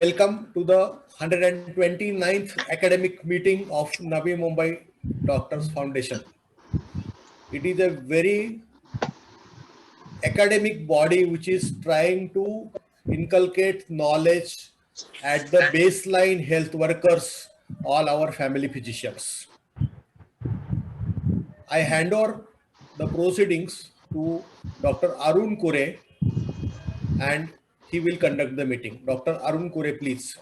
Welcome to the 129th academic meeting of Navi Mumbai Doctors Foundation. It is a very academic body which is trying to inculcate knowledge at the baseline health workers, all our family physicians. I hand over the proceedings to Dr. Arun Kure and he will conduct the meeting. Dr. Arun Kure, please.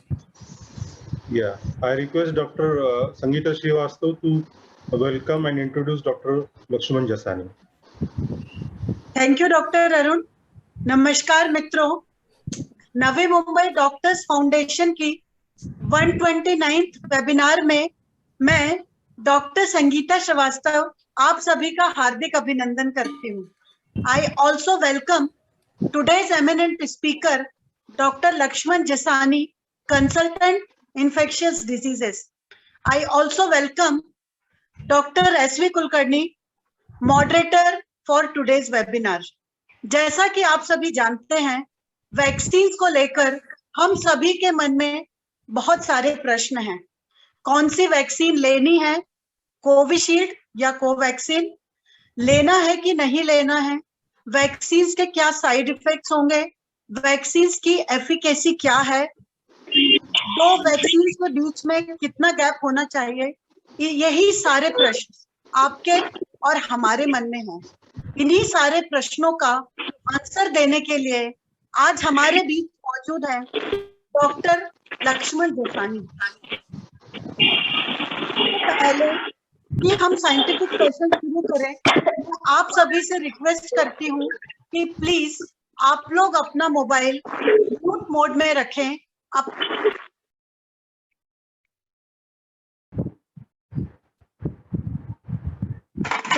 Yeah, I request Dr. Sangeeta Srivastav to welcome and introduce Dr. Lakshman Jasani. Thank you doctor Arun. नमस्कार मित्रों, Navi Mumbai doctors foundation की 129th webinar में मैं doctor Sangeeta Srivastava आप सभी का हार्दिक अभिनंदन करती हूँ। I also welcome today's eminent speaker doctor Lakshman Jasani, consultant infectious diseases. I also welcome Dr. S.V. Kulkarni, moderator for today's webinar. जैसा कि आप सभी जानते हैं, वैक्सीन को लेकर हम सभी के मन में बहुत सारे प्रश्न हैं। कौन सी वैक्सीन लेनी है, कोविशील्ड या कोवैक्सीन, लेना है कि नहीं लेना है, वैक्सीन के क्या साइड इफेक्ट्स होंगे, वैक्सीन की एफिकेसी क्या है, दो वैक्सीन के बीच में कितना गैप होना चाहिए, यही सारे प्रश्न आपके और हमारे मन में हैं। इन्हीं सारे प्रश्नों का आंसर देने के लिए आज हमारे बीच मौजूद है डॉक्टर लक्ष्मण जसानी। पहले कि हम साइंटिफिक सेशन शुरू करें, मैं आप सभी से रिक्वेस्ट करती हूँ कि प्लीज आप लोग अपना मोबाइल म्यूट मोड में रखें,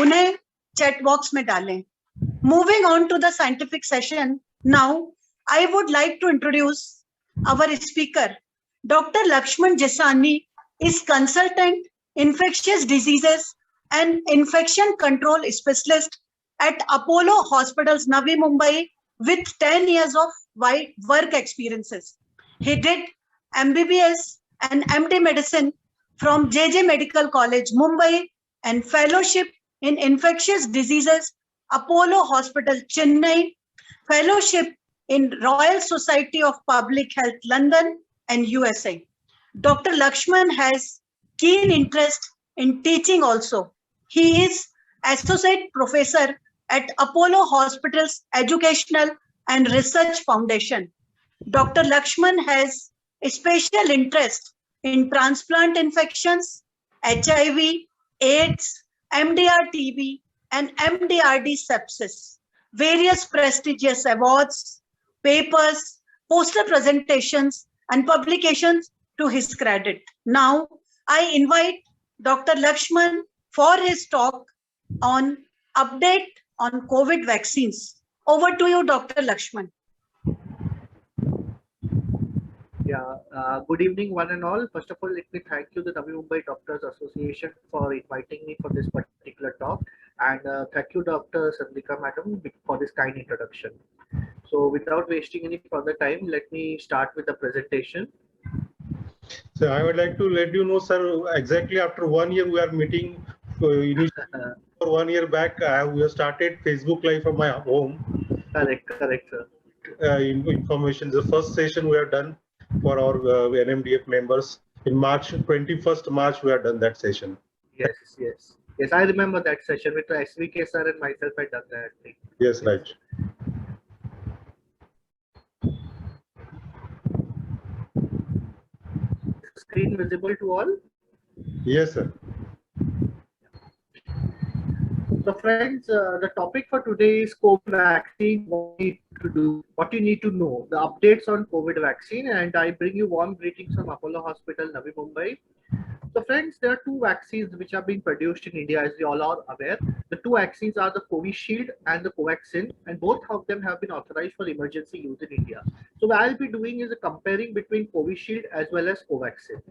उन्हें चैट बॉक्स में डालें। Moving on to the scientific session, now I would like to introduce our speaker doctor Lakshman Jasani is consultant infectious diseases and infection control specialist at Apollo Hospitals, Navi Mumbai, with 10 years of wide work experiences. He did MBBS and MD medicine from JJ Medical College, Mumbai, and fellowship in infectious diseases, Apollo Hospital, Chennai, fellowship in Royal Society of Public Health, London, and USA. Dr. Lakshman has keen interest in teaching also. He is associate professor at Apollo Hospitals Educational and Research Foundation. Dr. Lakshman has a special interest in transplant infections, HIV, AIDS, MDR-TB, and MDRD sepsis. Various prestigious awards, papers, poster presentations, and publications to his credit. Now, I invite Dr. Lakshman for his talk on update on COVID vaccines. Over to you, Dr. Lakshman. Good evening, one and all. First of all, let me thank you, the Navi Mumbai Doctors Association, for inviting me for this particular talk, and thank you, Dr. Sandhika Madam, for this kind introduction. So, without wasting any further time, let me start with the presentation. So I would like to let you know, sir, exactly after 1 year we are meeting. For 1 year back, we have started Facebook Live from my home. Correct, sir. Information. The first session we have done for our NMDF members in March, 21st March, we have done that session. Yes. I remember that session with SVK sir and myself. I done that thing. Yes, right. Screen visible to all? Yes, sir. So friends, the topic for today is COVID vaccine, what you need to know, the updates on COVID vaccine, and I bring you warm greetings from Apollo Hospital, Navi Mumbai. So friends, there are two vaccines which are being produced in India, as we all are aware. The two vaccines are the Covishield and the Covaxin, and both of them have been authorized for emergency use in India. So what I'll be doing is a comparing between Covishield as well as Covaxin.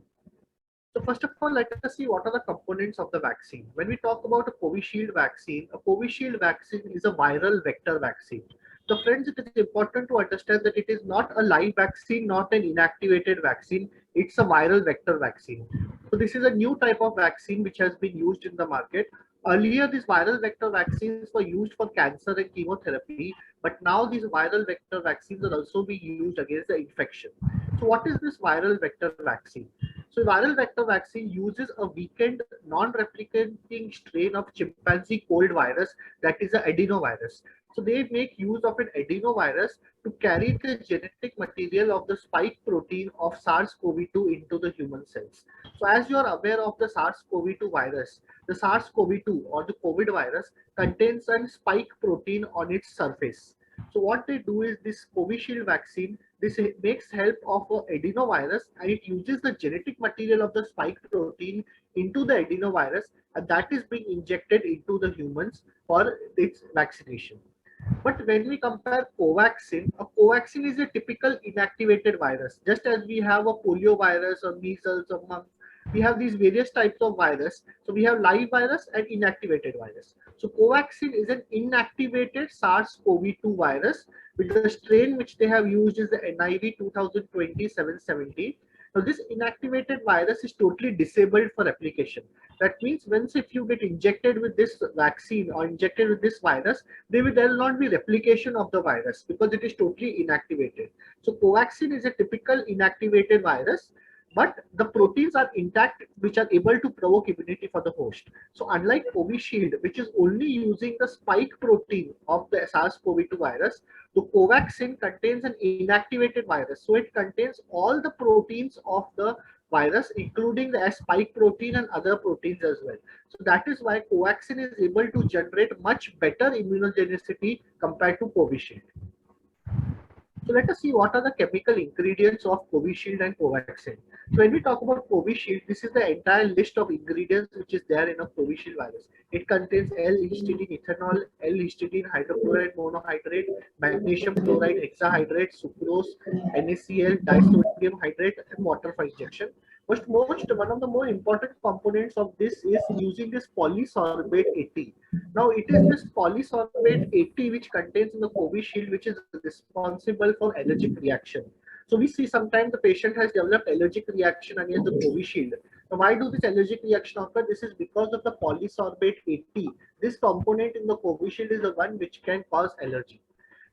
So first of all, let us see what are the components of the vaccine. When we talk about a Covishield vaccine is a viral vector vaccine. So friends, it is important to understand that it is not a live vaccine, not an inactivated vaccine. It's a viral vector vaccine. So this is a new type of vaccine which has been used in the market. Earlier, these viral vector vaccines were used for cancer and chemotherapy, but now these viral vector vaccines are also being used against the infection. So what is this viral vector vaccine? So viral vector vaccine uses a weakened non-replicating strain of chimpanzee cold virus, that is the adenovirus. So they make use of an adenovirus to carry the genetic material of the spike protein of SARS-CoV-2 into the human cells. So as you are aware of the SARS-CoV-2 virus, the SARS-CoV-2 or the COVID virus contains a spike protein on its surface. So what they do is this Covishield vaccine, this makes help of adenovirus, and it uses the genetic material of the spike protein into the adenovirus, and that is being injected into the humans for its vaccination. But when we compare Covaxin, a Covaxin is a typical inactivated virus. Just as we have a polio virus or measles or mumps, we have these various types of virus. So we have live virus and inactivated virus. So Covaxin is an inactivated SARS-CoV-2 virus with the strain which they have used is the NIV 2020-770. Now this inactivated virus is totally disabled for application. That means once if you get injected with this vaccine or injected with this virus, there will not be replication of the virus because it is totally inactivated. So Covaxin is a typical inactivated virus, but the proteins are intact which are able to provoke immunity for the host. So unlike Covishield, which is only using the spike protein of the SARS-CoV-2 virus, the Covaxin contains an inactivated virus. So it contains all the proteins of the virus, including the spike protein and other proteins as well. So that is why Covaxin is able to generate much better immunogenicity compared to Covishield. So let us see what are the chemical ingredients of Covishield and Covaxin. So when we talk about Covishield, this is the entire list of ingredients which is there in a Covishield virus. It contains L-histidine ethanol, L-histidine hydrochloride monohydrate, magnesium chloride hexahydrate, sucrose, NaCl, disodium hydrate, and water for injection. But one of the more important components of this is using this polysorbate 80. Now it is this polysorbate 80 which contains in the Covishield which is responsible for allergic reaction. So we see sometimes the patient has developed allergic reaction against the Covishield. Now why do this allergic reaction occur? This is because of the polysorbate 80. This component in the Covishield is the one which can cause allergy.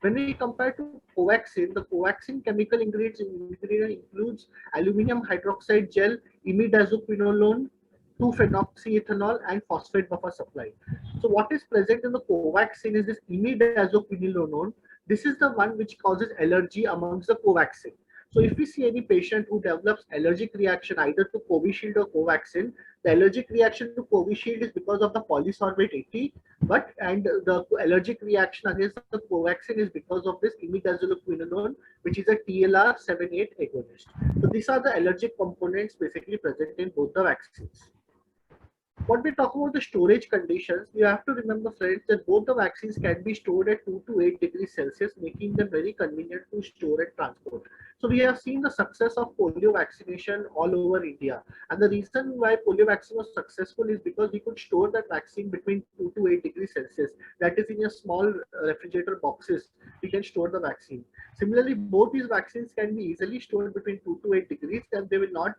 When we compare to Covaxin, the Covaxin chemical ingredient includes aluminum hydroxide gel, imidazoquinolone, 2-phenoxyethanol, and phosphate buffer supply. So what is present in the Covaxin is this imidazoquinolone. This is the one which causes allergy amongst the Covaxin. So if we see any patient who develops allergic reaction either to Covishield or Covaxin, the allergic reaction to Covishield is because of the polysorbate 80, and the allergic reaction against the Covaxin is because of this imidazoquinolone, which is a TLR7/8 agonist. So these are the allergic components basically present in both the vaccines. When we talk about the storage conditions, you have to remember, friends, that both the vaccines can be stored at 2 to 8 degrees Celsius, making them very convenient to store and transport. So we have seen the success of polio vaccination all over India. And the reason why polio vaccine was successful is because we could store that vaccine between 2 to 8 degrees Celsius. That is in a small refrigerator boxes, we can store the vaccine. Similarly, both these vaccines can be easily stored between 2 to 8 degrees and they will not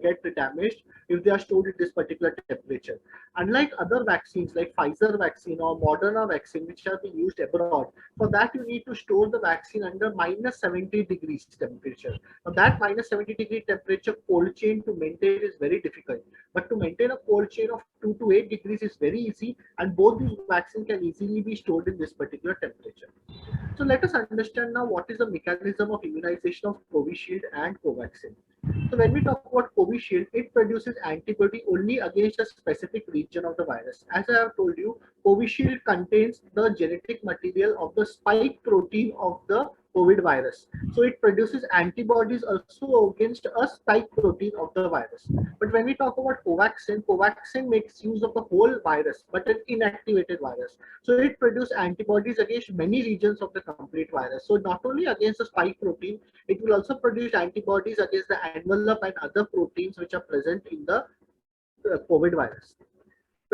get damaged if they are stored at this particular temperature. Unlike other vaccines like Pfizer vaccine or Moderna vaccine, which are being used abroad, for that you need to store the vaccine under -70 degrees temperature. Now that -70 degree temperature cold chain to maintain is very difficult. But to maintain a cold chain of 2 to 8 degrees is very easy, and both these vaccines can easily be stored in this particular temperature. So let us understand now what is the mechanism of immunization of Covishield and Covaxin. So when we talk about Covishield, it produces antibody only against a specific region of the virus. As I have told you, Covishield contains the genetic material of the spike protein of the COVID virus. So it produces antibodies also against a spike protein of the virus. But when we talk about Covaxin, Covaxin makes use of the whole virus, but an inactivated virus. So it produces antibodies against many regions of the complete virus. So not only against the spike protein, it will also produce antibodies against the envelope and other proteins which are present in the COVID virus.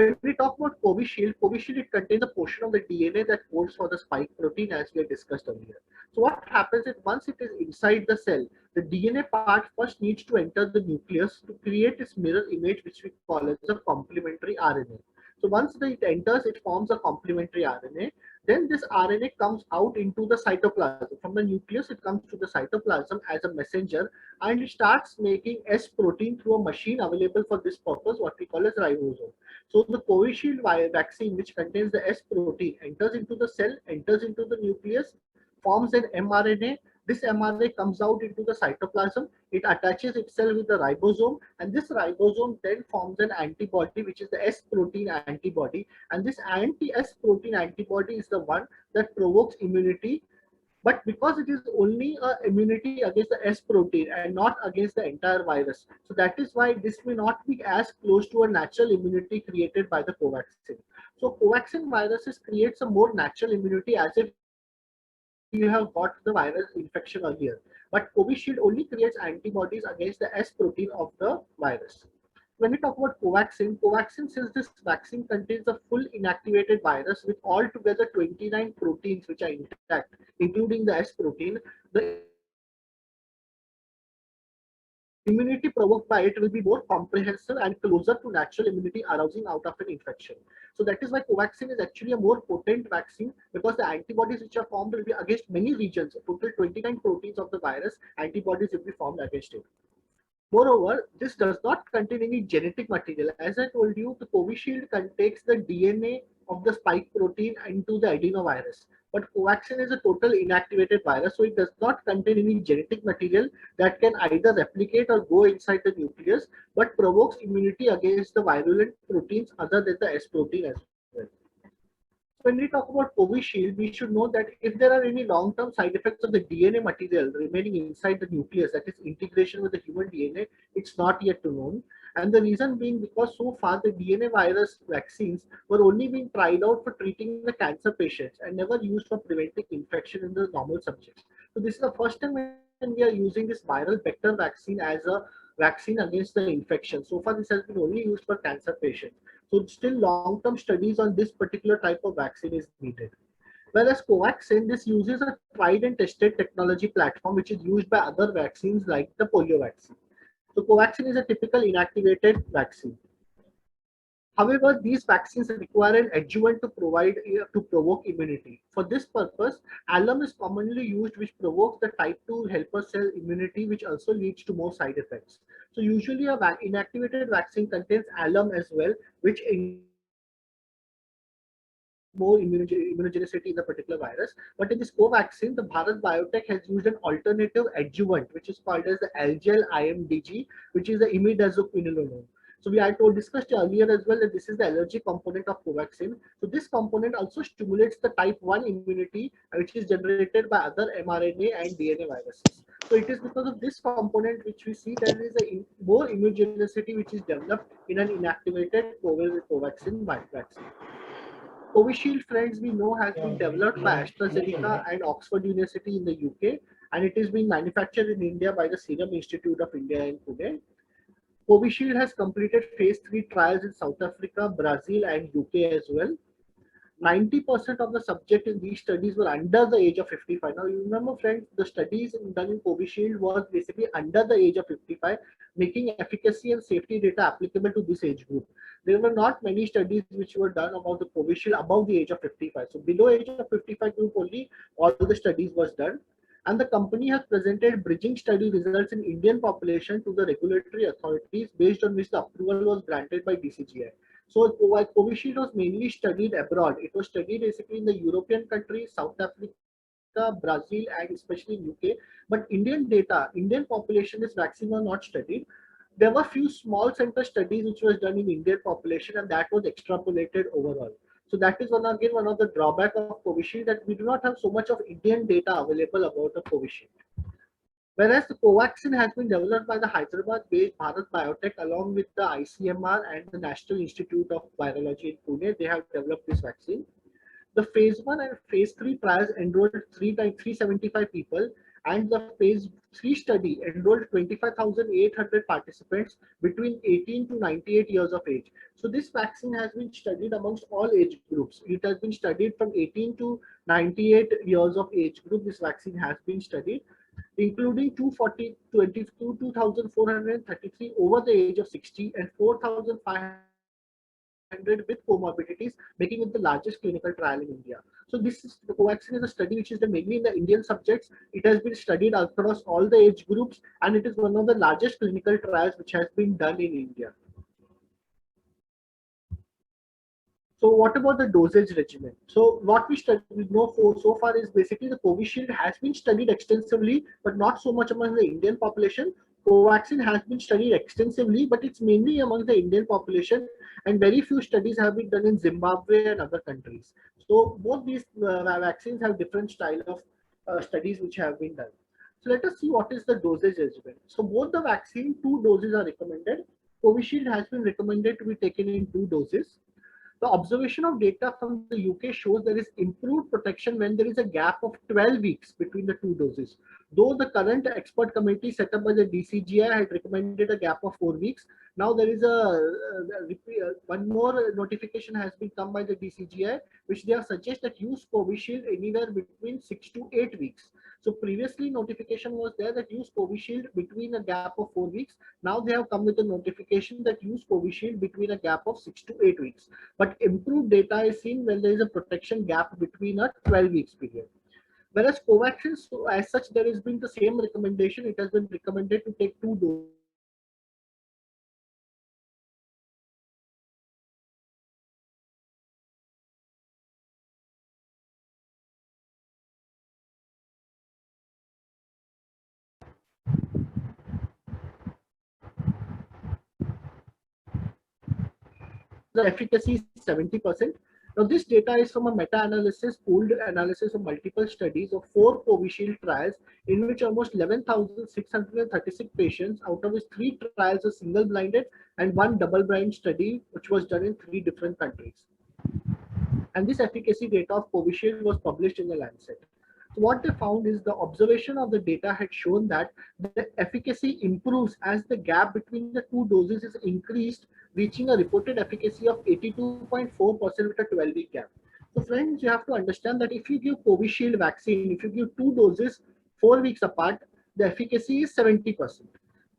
When we talk about Covishield, it contains a portion of the DNA that codes for the spike protein, as we had discussed earlier. So what happens is once it is inside the cell, the DNA part first needs to enter the nucleus to create its mirror image, which we call as a complementary RNA. So once it enters, it forms a complementary RNA. Then this RNA comes out into the cytoplasm. From the nucleus, it comes to the cytoplasm as a messenger, and it starts making S protein through a machine available for this purpose, what we call as ribosome. So the Covishield vaccine, which contains the S protein, enters into the cell, enters into the nucleus, forms an mRNA. This mRNA comes out into the cytoplasm. It attaches itself with the ribosome, and this ribosome then forms an antibody, which is the S protein antibody. And this anti-S protein antibody is the one that provokes immunity. But because it is only immunity against the S protein and not against the entire virus, so that is why this may not be as close to a natural immunity created by the Covaxin. So Covaxin viruses creates a more natural immunity as if you have got the virus infection earlier. But Covishield only creates antibodies against the S protein of the virus. When we talk about Covaxin, since this vaccine contains a full inactivated virus with altogether 29 proteins which are intact, including the S protein, the immunity provoked by it will be more comprehensive and closer to natural immunity arousing out of an infection. So that is why Covaxin is actually a more potent vaccine, because the antibodies which are formed will be against many regions. Total 29 proteins of the virus, antibodies will be formed against it. Moreover, this does not contain any genetic material. As I told you, the Covishield contains the DNA of the spike protein into the adenovirus. But Covaxin is a total inactivated virus, so it does not contain any genetic material that can either replicate or go inside the nucleus, but provokes immunity against the virulent proteins other than the S protein as well. When we talk about Covishield, we should know that if there are any long-term side effects of the DNA material remaining inside the nucleus, that is integration with the human DNA, it's not yet known. And the reason being because so far the DNA virus vaccines were only being tried out for treating the cancer patients and never used for preventing infection in the normal subjects. So this is the first time when we are using this viral vector vaccine as a vaccine against the infection. So far, this has been only used for cancer patients. So still long-term studies on this particular type of vaccine is needed. Whereas Covaxin, this uses a tried and tested technology platform which is used by other vaccines like the polio vaccine. So Covaxin is a typical inactivated vaccine. However, these vaccines require an adjuvant to provoke immunity. For this purpose, alum is commonly used, which provokes the type 2 helper cell immunity, which also leads to more side effects. So usually, a inactivated vaccine contains alum as well, which more immunogenicity in the particular virus. But in this Covaxin, the Bharat Biotech has used an alternative adjuvant, which is called as the Algel IMDG, which is the imidazoquinolone. So I discussed earlier as well that this is the allergy component of Covaxin. So this component also stimulates the type 1 immunity, which is generated by other mRNA and DNA viruses. So it is because of this component which we see there is a more immunogenicity which is developed in an inactivated Covaxin vaccine. Covishield, friends, we know has been developed by AstraZeneca and Oxford University in the UK, and it is being manufactured in India by the Serum Institute of India in Pune. Covishield has completed phase 3 trials in South Africa, Brazil, and UK as well. 90% of the subjects in these studies were under the age of 55. Now, you remember, friends, the studies done in Covishield was basically under the age of 55, making efficacy and safety data applicable to this age group. There were not many studies which were done about the Covishield above the age of 55. So below age of 55 group only, all the studies was done. And the company has presented bridging study results in Indian population to the regulatory authorities, based on which the approval was granted by DCGI. So while Covishield was mainly studied abroad, it was studied basically in the European countries, South Africa, Brazil, and especially in UK. But Indian data, Indian population, this vaccine was not studied. There were few small center studies which was done in Indian population, and that was extrapolated overall. So that is one of the drawback of Covishield, that we do not have so much of Indian data available about the Covishield. Whereas the Covaxin has been developed by the Hyderabad-based Bharat Biotech along with the ICMR and the National Institute of Virology in Pune. They have developed this vaccine. The phase 1 and phase 3 trials enrolled 375 people, And the phase 3 study enrolled 25,800 participants between 18 to 98 years of age. So this vaccine has been studied amongst all age groups. It has been studied from 18 to 98 years of age group. This vaccine has been studied, including 2,433 over the age of 60 and 4,500 with comorbidities, making it the largest clinical trial in India. So this is the Covaxin is a study which is done mainly in the Indian subjects. It has been studied across all the age groups, and it is one of the largest clinical trials which has been done in India. So what about the dosage regimen? So what we know for so far is basically the Covishield has been studied extensively, but not so much among the Indian population. Covaxin has been studied extensively, but it's mainly among the Indian population, and very few studies have been done in Zimbabwe and other countries. So both these vaccines have different style of studies which have been done. So let us see what is the dosage regimen. So both the vaccine, 2 doses are recommended. Covishield has been recommended to be taken in 2 doses. The observation of data from the UK shows there is improved protection when there is a gap of 12 weeks between the 2 doses. Though the current expert committee set up by the DCGI had recommended a gap of 4 weeks, now there is one more notification has been come by the DCGI, which they have suggested that use Covishield anywhere between 6 to 8 weeks. So previously notification was there that use Covishield between a gap of 4 weeks. Now they have come with a notification that use Covishield between a gap of 6 to 8 weeks. But improved data is seen when there is a protection gap between a 12 weeks period. Whereas Covaxin, so as such, there has been the same recommendation. It has been recommended to take 2 doses. The efficacy is 70%. Now, this data is from a meta-analysis, pooled analysis of multiple studies of 4 Covishield trials, in which almost 11,636 patients, out of which 3 trials are single-blinded and 1 double-blind study, which was done in 3 different countries. And this efficacy data of Covishield was published in the Lancet. So what they found is the observation of the data had shown that the efficacy improves as the gap between the 2 doses is increased, reaching a reported efficacy of 82.4% with a 12-week gap. So friends, you have to understand that if you give Covishield vaccine, if you give 2 doses 4 weeks apart, the efficacy is 70%.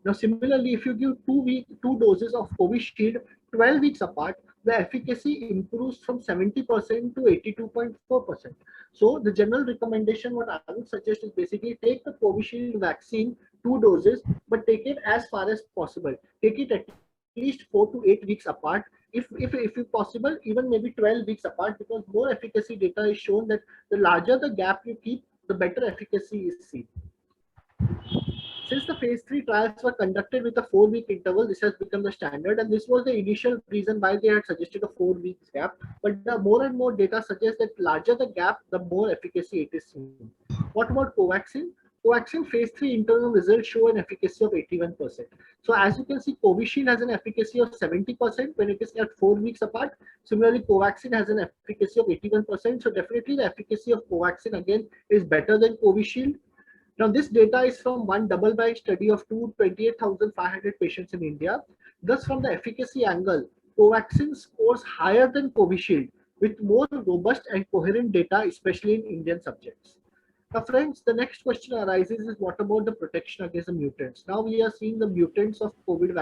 Now similarly, if you give 2 doses of Covishield 12 weeks apart, the efficacy improves from 70% to 82.4%. So the general recommendation, what I would suggest is basically take the Covishield vaccine 2 doses, but take it as far as possible. Take it at least 4 to 8 weeks apart. If possible, even maybe 12 weeks apart, because more efficacy data is shown that the larger the gap you keep, the better efficacy is seen. Since the phase 3 trials were conducted with a 4-week interval, this has become the standard, and this was the initial reason why they had suggested a 4-week gap. But the more and more data suggests that larger the gap, the more efficacy it is seen. What about Covaxin? Covaxin phase 3 internal results show an efficacy of 81%. So as you can see, Covishield has an efficacy of 70% when it is at 4 weeks apart. Similarly, Covaxin has an efficacy of 81%. So definitely the efficacy of Covaxin again is better than Covishield. Now, this data is from one double-blind study of 28,500 patients in India. Thus, from the efficacy angle, Covaxin scores higher than Covishield with more robust and coherent data, especially in Indian subjects. Now, friends, the next question arises is what about the protection against the mutants? Now, we are seeing the mutants of COVID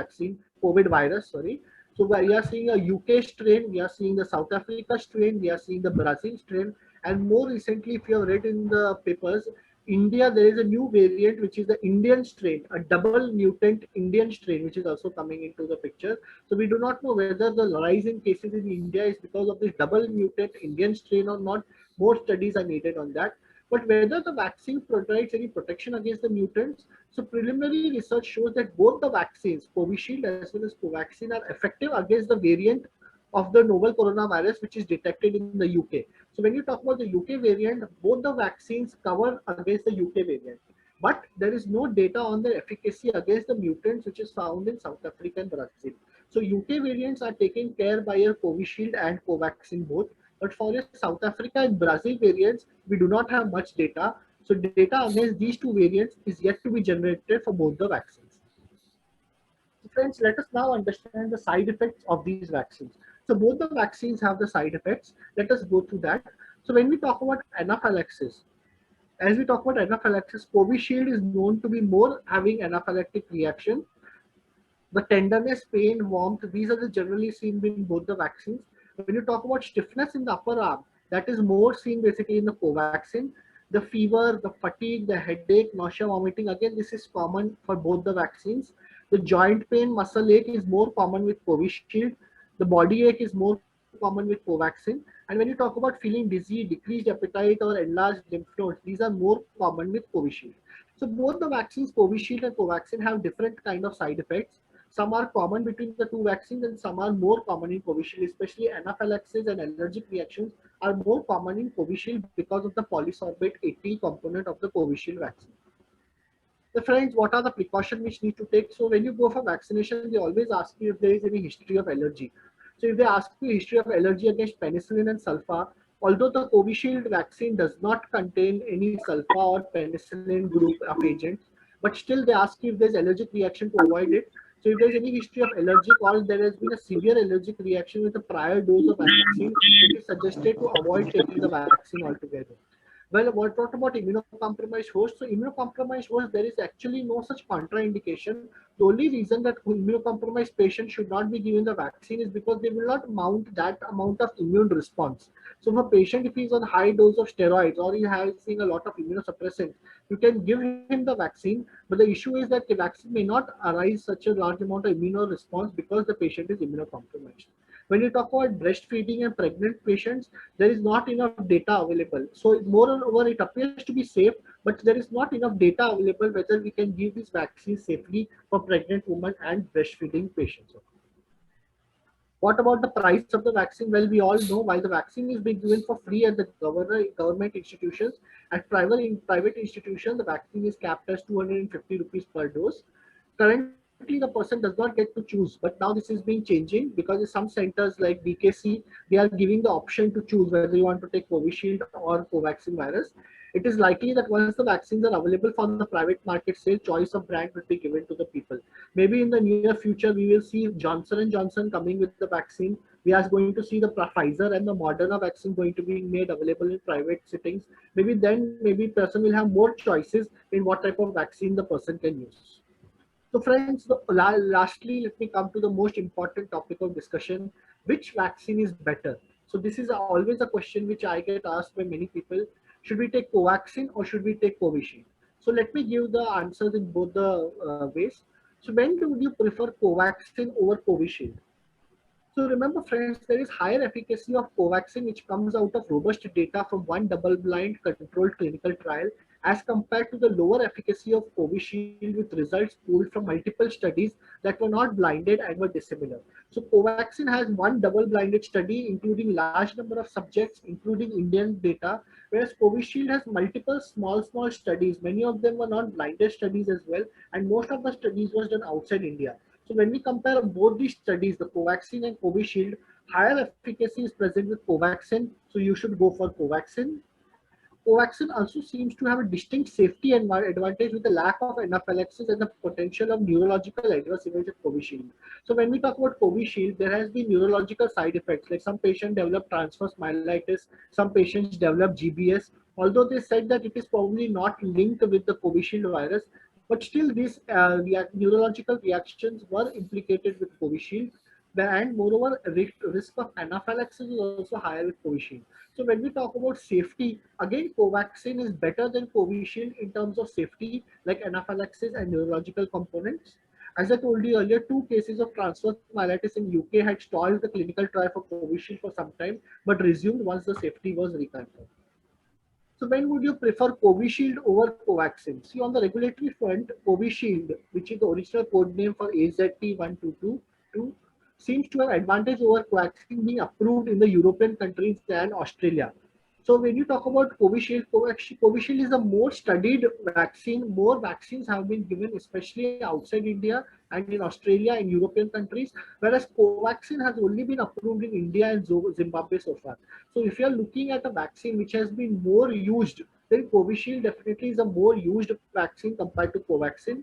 virus, sorry. So, we are seeing a UK strain, we are seeing the South Africa strain, we are seeing the Brazil strain, and more recently, if you have read in the papers, India, there is a new variant, which is the Indian strain, a double mutant Indian strain, which is also coming into the picture. So we do not know whether the rise in cases in India is because of this double mutant Indian strain or not. More studies are needed on that. But whether the vaccine provides any protection against the mutants, so preliminary research shows that both the vaccines, Covishield as well as Covaxin, are effective against the variant of the novel coronavirus, which is detected in the UK. So when you talk about the UK variant, both the vaccines cover against the UK variant. But there is no data on the efficacy against the mutants, which is found in South Africa and Brazil. So UK variants are taken care by your Covishield and Covaxin both. But for your South Africa and Brazil variants, we do not have much data. So data against these two variants is yet to be generated for both the vaccines. So friends, let us now understand the side effects of these vaccines. So both the vaccines have the side effects. Let us go through that. So when we talk about anaphylaxis, as we talk about anaphylaxis, Covishield is known to be more having anaphylactic reaction. The tenderness, pain, warmth, these are the generally seen in both the vaccines. When you talk about stiffness in the upper arm, that is more seen basically in the Covaxin. The fever, the fatigue, the headache, nausea, vomiting, again, this is common for both the vaccines. The joint pain, muscle ache is more common with Covishield. The body ache is more common with Covaxin. And when you talk about feeling dizzy, decreased appetite, or enlarged lymph nodes, these are more common with Covishield. So both the vaccines, Covishield and Covaxin, have different kind of side effects. Some are common between the two vaccines and some are more common in Covishield, especially anaphylaxis and allergic reactions are more common in Covishield because of the polysorbate 80 component of the Covishield vaccine. So friends, what are the precautions which need to take? So when you go for vaccination, they always ask you if there is any history of allergy. So if they ask you history of allergy against penicillin and sulfa, although the Covishield vaccine does not contain any sulfa or penicillin group of agents, but still they ask you if there's allergic reaction to avoid it. So if there's any history of allergic or there has been a severe allergic reaction with a prior dose of vaccine, it is suggested to avoid taking the vaccine altogether. Well, what about immunocompromised host? So immunocompromised host, there is actually no such contraindication. The only reason that immunocompromised patients should not be given the vaccine is because they will not mount that amount of immune response. So if a patient, if he's on high dose of steroids or he has seen a lot of immunosuppressants, you can give him the vaccine, but the issue is that the vaccine may not arise such a large amount of immune response because the patient is immunocompromised. When you talk about breastfeeding and pregnant patients, there is not enough data available. So moreover, it appears to be safe, but there is not enough data available whether we can give this vaccine safely for pregnant women and breastfeeding patients. What about the price of the vaccine? Well, we all know why the vaccine is being given for free at the government institutions. At private institutions, the vaccine is capped as 250 rupees per dose. Currently, the person does not get to choose, but now this is being changing because in some centers like BKC, they are giving the option to choose whether you want to take Covishield or Covaxin virus. It is likely that once the vaccines are available for the private market sale, choice of brand will be given to the people. Maybe in the near future, we will see Johnson & Johnson coming with the vaccine. We are going to see the Pfizer and the Moderna vaccine going to be made available in private settings. Maybe then, maybe person will have more choices in what type of vaccine the person can use. So friends, lastly, let me come to the most important topic of discussion. Which vaccine is better? So this is always a question which I get asked by many people. Should we take Covaxin or should we take Covishield? So let me give the answers in both the ways. So when would you prefer Covaxin over Covishield? So remember friends, there is higher efficacy of Covaxin which comes out of robust data from one double-blind controlled clinical trial as compared to the lower efficacy of Covishield with results pooled from multiple studies that were not blinded and were dissimilar. So Covaxin has one double-blinded study including large number of subjects including Indian data, whereas Covishield has multiple small studies. Many of them were not blinded studies as well, and most of the studies was done outside India. So when we compare both these studies, the Covaxin and Covishield, higher efficacy is present with Covaxin, so you should go for Covaxin. Covaxin also seems to have a distinct safety advantage with the lack of anaphylaxis and the potential of neurological adverse events of Covishield. So when we talk about Covishield, there has been neurological side effects, like some patients develop transverse myelitis, some patients develop GBS, although they said that it is probably not linked with the Covishield virus, but still these neurological reactions were implicated with Covishield. And moreover, risk of anaphylaxis is also higher with Covishield. So when we talk about safety, again, Covaxin is better than Covishield in terms of safety, like anaphylaxis and neurological components. As I told you earlier, 2 cases of transverse myelitis in UK had stalled the clinical trial for Covishield for some time, but resumed once the safety was reconfirmed. So when would you prefer Covishield over Covaxin? See, on the regulatory front, Covishield, which is the original code name for AZT1222, seems to have advantage over Covaxin being approved in the European countries and Australia. So when you talk about Covishield, Covishield is a more studied vaccine. More vaccines have been given, especially outside India, and in Australia and European countries, whereas Covaxin has only been approved in India and Zimbabwe so far. So if you are looking at a vaccine which has been more used, then Covishield definitely is a more used vaccine compared to Covaxin.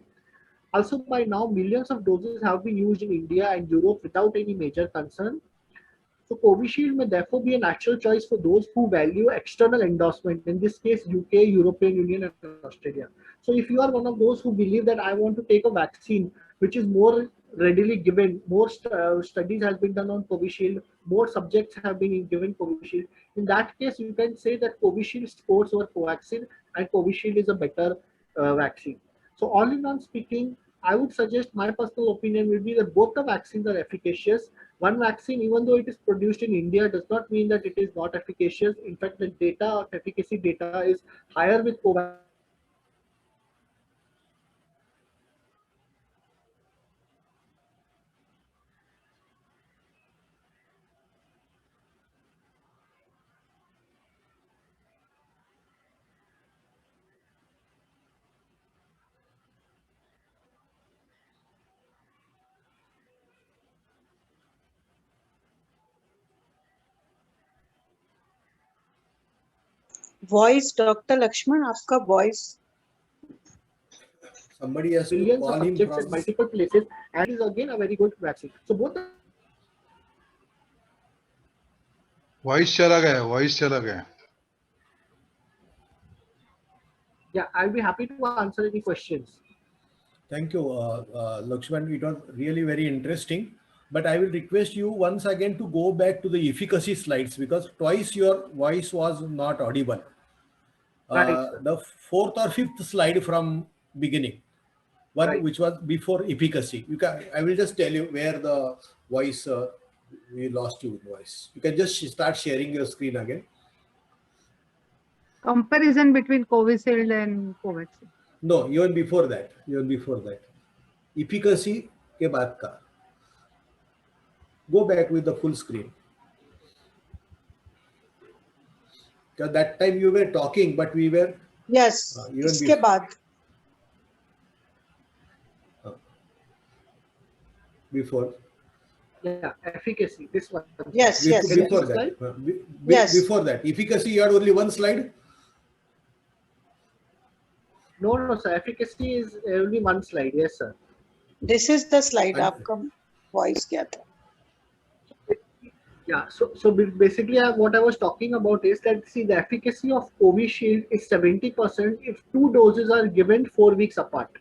Also, by now, millions of doses have been used in India and Europe without any major concern. So Covishield may therefore be a natural choice for those who value external endorsement, in this case, UK, European Union, and Australia. So if you are one of those who believe that I want to take a vaccine which is more readily given, more studies has been done on Covishield, more subjects have been given Covishield. In that case, you can say that Covishield scores over Covaxin, and Covishield is a better vaccine. So all in all speaking, I would suggest, my personal opinion would be that both the vaccines are efficacious. One vaccine, even though it is produced in India, does not mean that it is not efficacious. In fact, the data of efficacy data is higher with Covaxin. Voice doctor Laxman आपका voice Somebody has to Billions call of him subjects in from. multiple places, and is again a very good vaccine. So both. Voice चला गया, voice चला गया. Yeah, I'll be happy to answer any questions. Thank you, Lakshman. It was really very interesting. But I will request you once again to go back to the efficacy slides, because twice your voice was not audible. Right, sir. The fourth or fifth slide from beginning, one Right. which was before efficacy. You can. I will just tell you where the voice we lost you voice. You can just start sharing your screen again. Comparison between Covishield and Covaxin. No, even before that. Efficacy के बाद का. Go back with the full screen. Because that time you were talking, but we were. Yes even इसके before. बाद Before. Yeah, efficacy. This one. Yes yes Before This that. slide? Yes. Before that. Efficacy, you had only one slide. No, sir. Efficacy is only one slide. Yes, sir. This is the slide And- आपका voice क्या था Yeah, so basically what I was talking about is that, see, the efficacy of Covishield is 70% if 2 doses are given 4 weeks apart.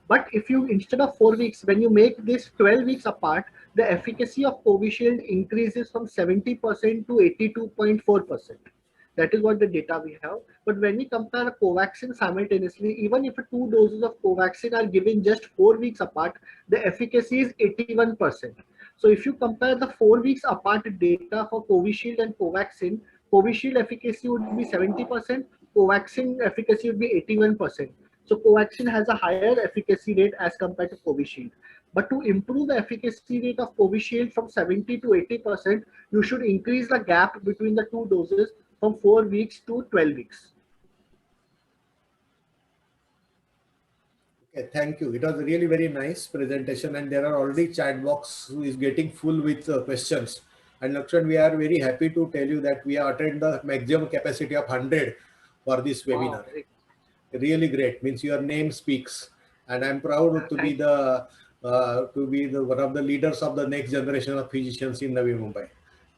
But if you, instead of 4 weeks, when you make this 12 weeks apart, the efficacy of Covishield increases from 70% to 82.4%. That is what the data we have. But when we compare Covaxin simultaneously, even if 2 doses of Covaxin are given just 4 weeks apart, the efficacy is 81%. So if you compare the 4 weeks apart data for Covishield and Covaxin, Covishield efficacy would be 70%, Covaxin efficacy would be 81%. So Covaxin has a higher efficacy rate as compared to Covishield. But to improve the efficacy rate of Covishield from 70 to 80%, you should increase the gap between the 2 doses from 4 weeks to 12 weeks. Okay, thank you. It was really very nice presentation, and there are already chat box who is getting full with questions. And Lakshman, we are very happy to tell you that we have attained the maximum capacity of 100 for this webinar. Wow, great. Really great. Means your name speaks, and I'm proud to be the one of the leaders of the next generation of physicians in Navi Mumbai.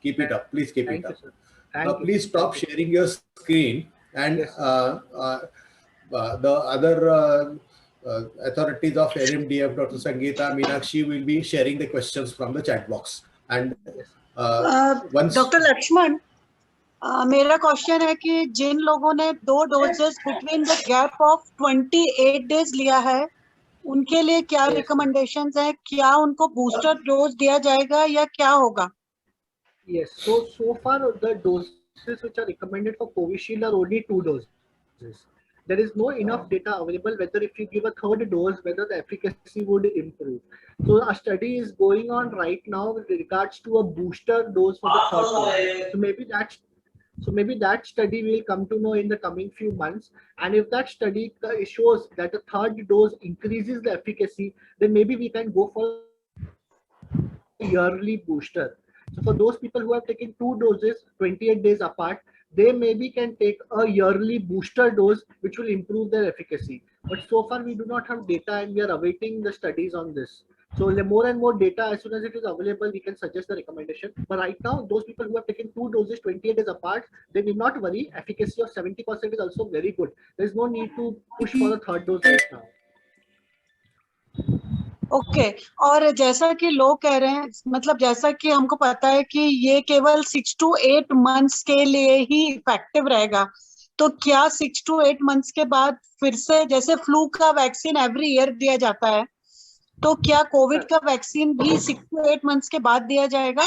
Keep it up. Please keep Thank it you, up. sir. Now, Thank you. please stop Thank you. sharing your screen, and Yes. the other authorities of NMDF, Dr. Sangeeta, Meenakshi, will be sharing the questions from the chat box. And once doctor Laxman मेरा question है कि जिन लोगों ने 2 doses between the gap of 28 days लिया है उनके लिए क्या Yes, sir. रिकमेंडेशंस हैं क्या उनको बूस्टर डोज दिया जाएगा या क्या होगा Yes. So far the doses which are recommended for Covishield are only 2 doses. There is no enough data available whether if you give a third dose, whether the efficacy would improve. So a study is going on right now with regards to a booster dose for the third dose. So maybe So maybe that study we'll come to know in the coming few months. And if that study shows that the third dose increases the efficacy, then maybe we can go for yearly booster. So for those people who have taken 2 doses 28 days apart, they maybe can take a yearly booster dose, which will improve their efficacy. But so far we do not have data, and we are awaiting the studies on this. So the more and more data, as soon as it is available, we can suggest the recommendation. But right now, those people who have taken 2 doses 28 days apart, they need not worry. Efficacy of 70% is also very good. There is no need to push for the third dose right now. Okay और जैसा कि लोग कह रहे हैं, मतलब जैसा कि हमको पता है कि ये केवल 6 to 8 months के लिए ही इफेक्टिव रहेगा, तो क्या 6 to 8 months के बाद फिर से जैसे फ्लू का वैक्सीन एवरी ईयर दिया जाता है, तो क्या कोविड का वैक्सीन भी 6 to 8 months के बाद दिया जाएगा?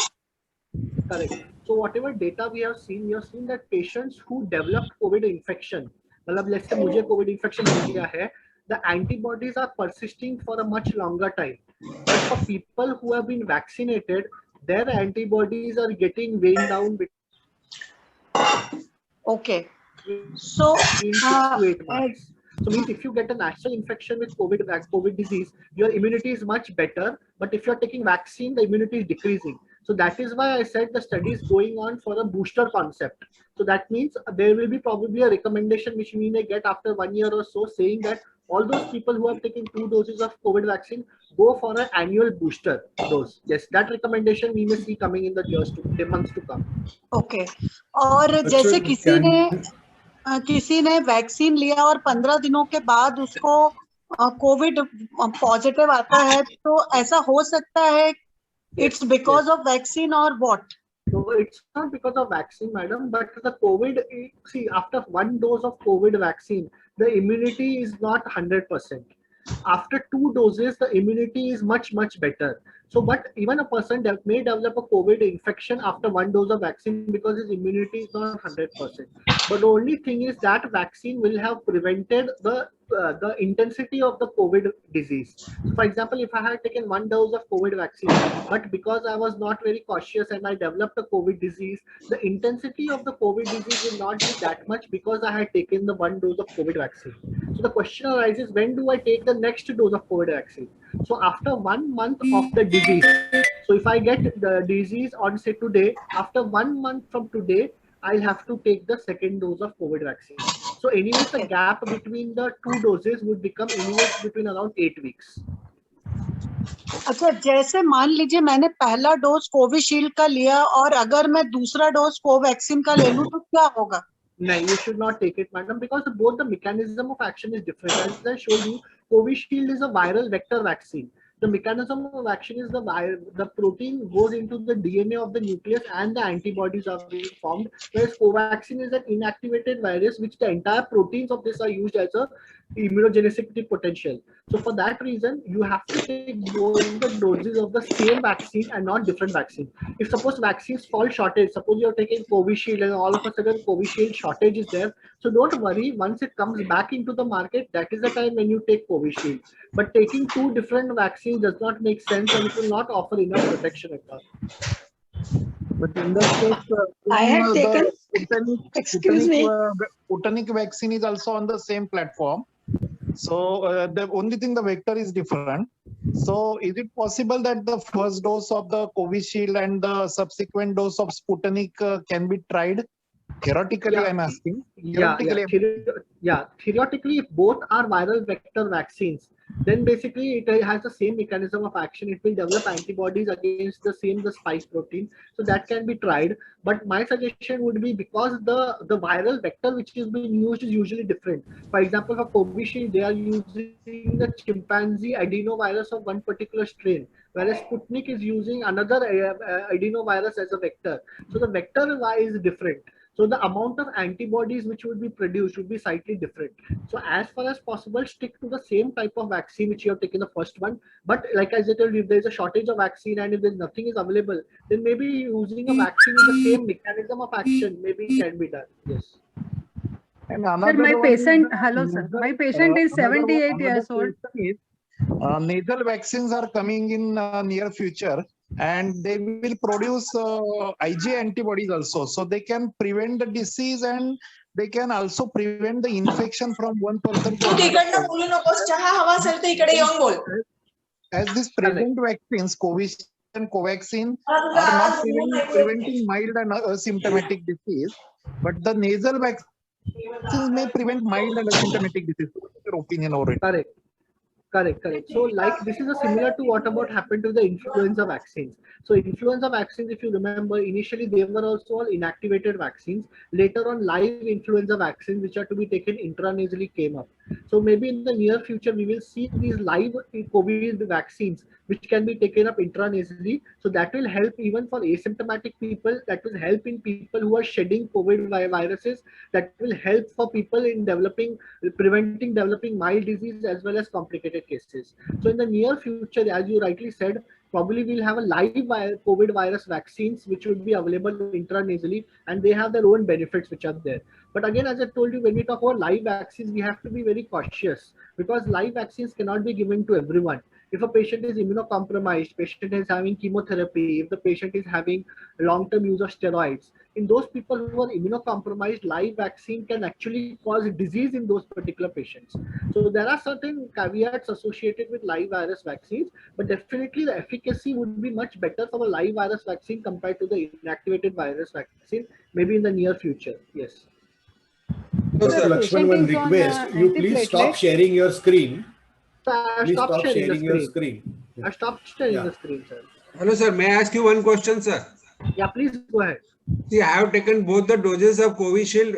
Correct. So whatever data we have seen that patients who developed COVID infection, मतलब let's say मुझे COVID infection हो गया है, the antibodies are persisting for a much longer time. But for people who have been vaccinated, their antibodies are getting weighed down Okay. So, between 6 to 8 months. So means if you get a natural infection with COVID disease, your immunity is much better. But if you're taking vaccine, the immunity is decreasing. So that is why I said the study is going on for a booster concept. So that means there will be probably a recommendation which we may get after 1 year or so, saying that all those people who have taken 2 doses of COVID vaccine go for an annual booster dose. Yes, that recommendation we may see coming in the months to come. Okay. और जैसे किसी ने vaccine लिया और 15 दिनों के बाद उसको कोविड पॉजिटिव आता है, तो ऐसा हो सकता है it's because of vaccine or what? So it's not because of vaccine, madam, but the COVID, see, after 1 dose of COVID vaccine, the immunity is not 100%. After 2 doses, the immunity is much, much better. So, but even a person that may develop a COVID infection after 1 dose of vaccine because his immunity is not 100%. But the only thing is that vaccine will have prevented the intensity of the COVID disease. So for example, if I had taken 1 dose of COVID vaccine, but because I was not very cautious and I developed a COVID disease, the intensity of the COVID disease will not be that much because I had taken the 1 dose of COVID vaccine. So the question arises, when do I take the next dose of COVID vaccine? So after 1 month of the disease, so if I get the disease on say today, after 1 month from today, I'll have to take the second dose of COVID vaccine. So anyways, the gap between the 2 doses would become anyways between around 8 weeks. अच्छा, जैसे मान लीजिए मैंने पहला dose Covishield का लिया और अगर मैं दूसरा डोज कोवैक्सीन का ले लूं तो क्या होगा? No, you should not take it, madam, because both the mechanism of action is different. As I showed you, Covishield is a viral vector vaccine. The mechanism of action is the protein goes into the DNA of the nucleus and the antibodies are being formed, whereas Covaxin is an inactivated virus which the entire proteins of this are used as a immunogenicity potential. So for that reason, you have to take both the doses of the same vaccine and not different vaccine. If suppose vaccines fall shortage, suppose you're taking Covishield and all of a sudden Covishield shortage is there, so don't worry, once it comes back into the market, that is the time when you take Covishield. But taking 2 different vaccines does not make sense and it will not offer enough protection at all. But in that case, I had taken, Sputnik vaccine is also on the same platform. So the only thing, the vector is different. So is it possible that the first dose of the Covishield and the subsequent dose of Sputnik can be tried? Theoretically, I'm asking. Theoretically, if both are viral vector vaccines, then basically it has the same mechanism of action. It will develop antibodies against the spike protein. So that can be tried. But my suggestion would be, because the viral vector which is being used is usually different. For example, for Covishield, they are using the chimpanzee adenovirus of one particular strain, whereas Sputnik is using another adenovirus as a vector. So the vector is different. So the amount of antibodies which would be produced would be slightly different. So as far as possible, stick to the same type of vaccine which you have taken the first one. But like I said, if there is a shortage of vaccine and if there's nothing is available, then maybe using a vaccine with the same mechanism of action maybe can be done. Yes. And Sir, my patient, hello sir, my patient is 78 years old. Nasal vaccines are coming in near future. and they will produce IgA antibodies also. So they can prevent the disease and they can also prevent the infection from one person to तू another. तिकडनं बोलू नकोस, चहा हवा असेल तर इकडे येऊन बोल. As these present vaccines, Covishield and Covaxin, मला तुझा are not आवाज बोलून ऐकू येत नाही. preventing mild and asymptomatic disease, but the nasal vaccines may prevent mild and asymptomatic disease. What is your opinion over it? Correct. So like this is a similar to what about happened to the influenza vaccines. So influenza vaccines, if you remember, initially they were also all inactivated vaccines. Later on, live influenza vaccines, which are to be taken intranasally, came up. So maybe in the near future, we will see these live COVID vaccines, which can be taken up intranasally. So that will help even for asymptomatic people. That will help in people who are shedding COVID viruses. That will help for people in preventing developing mild disease as well as complicated cases. So in the near future, as you rightly said, probably we'll have a live COVID virus vaccines which would be available intranasally, and they have their own benefits which are there. But again, as I told you, when we talk about live vaccines, we have to be very cautious because live vaccines cannot be given to everyone. If a patient is immunocompromised, patient is having chemotherapy, if the patient is having long-term use of steroids, in those people who are immunocompromised, live vaccine can actually cause disease in those particular patients. So there are certain caveats associated with live virus vaccines, but definitely the efficacy would be much better for a live virus vaccine compared to the inactivated virus vaccine, maybe in the near future. Yes. Dr. Lakshman, one request, you please stop sharing your screen. So I Please stopped stop sharing your the screen. screen. I stopped sharing Yeah. the screen, sir. Hello, sir. May I ask you one question, sir? Yeah, please go ahead. See, I have taken both the doses of Covishield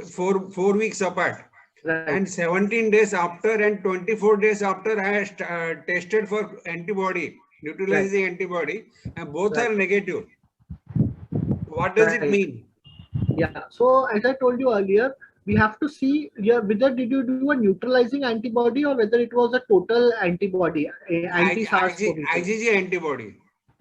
four weeks apart. Right. And 17 days after and 24 days after, I have tested for antibody, neutralizing antibody, and both Right. are negative. What does it Right. mean? Yeah. So as I told you earlier, we have to see whether did you do a neutralizing antibody or whether it was a total antibody, anti-SARS-CoV-2. IgG antibody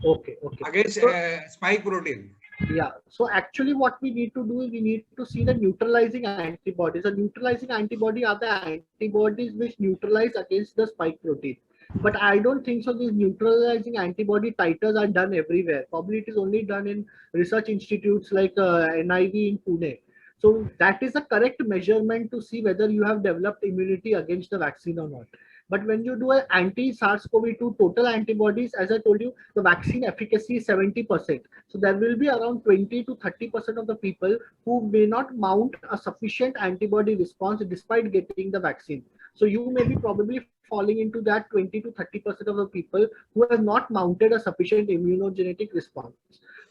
Okay. against So, spike protein. yeah. So actually what we need to do is we need to see the neutralizing antibodies. The neutralizing antibody are the antibodies which neutralize against the spike protein. But I don't think so. These neutralizing antibody titers are done everywhere. Probably it is only done in research institutes like NIV in Pune. So that is the correct measurement to see whether you have developed immunity against the vaccine or not. But when you do an anti-SARS-CoV-2 total antibodies, as I told you, the vaccine efficacy is 70%. So there will be around 20 to 30% of the people who may not mount a sufficient antibody response despite getting the vaccine. So you may be probably falling into that 20 to 30% of the people who have not mounted a sufficient immunogenetic response.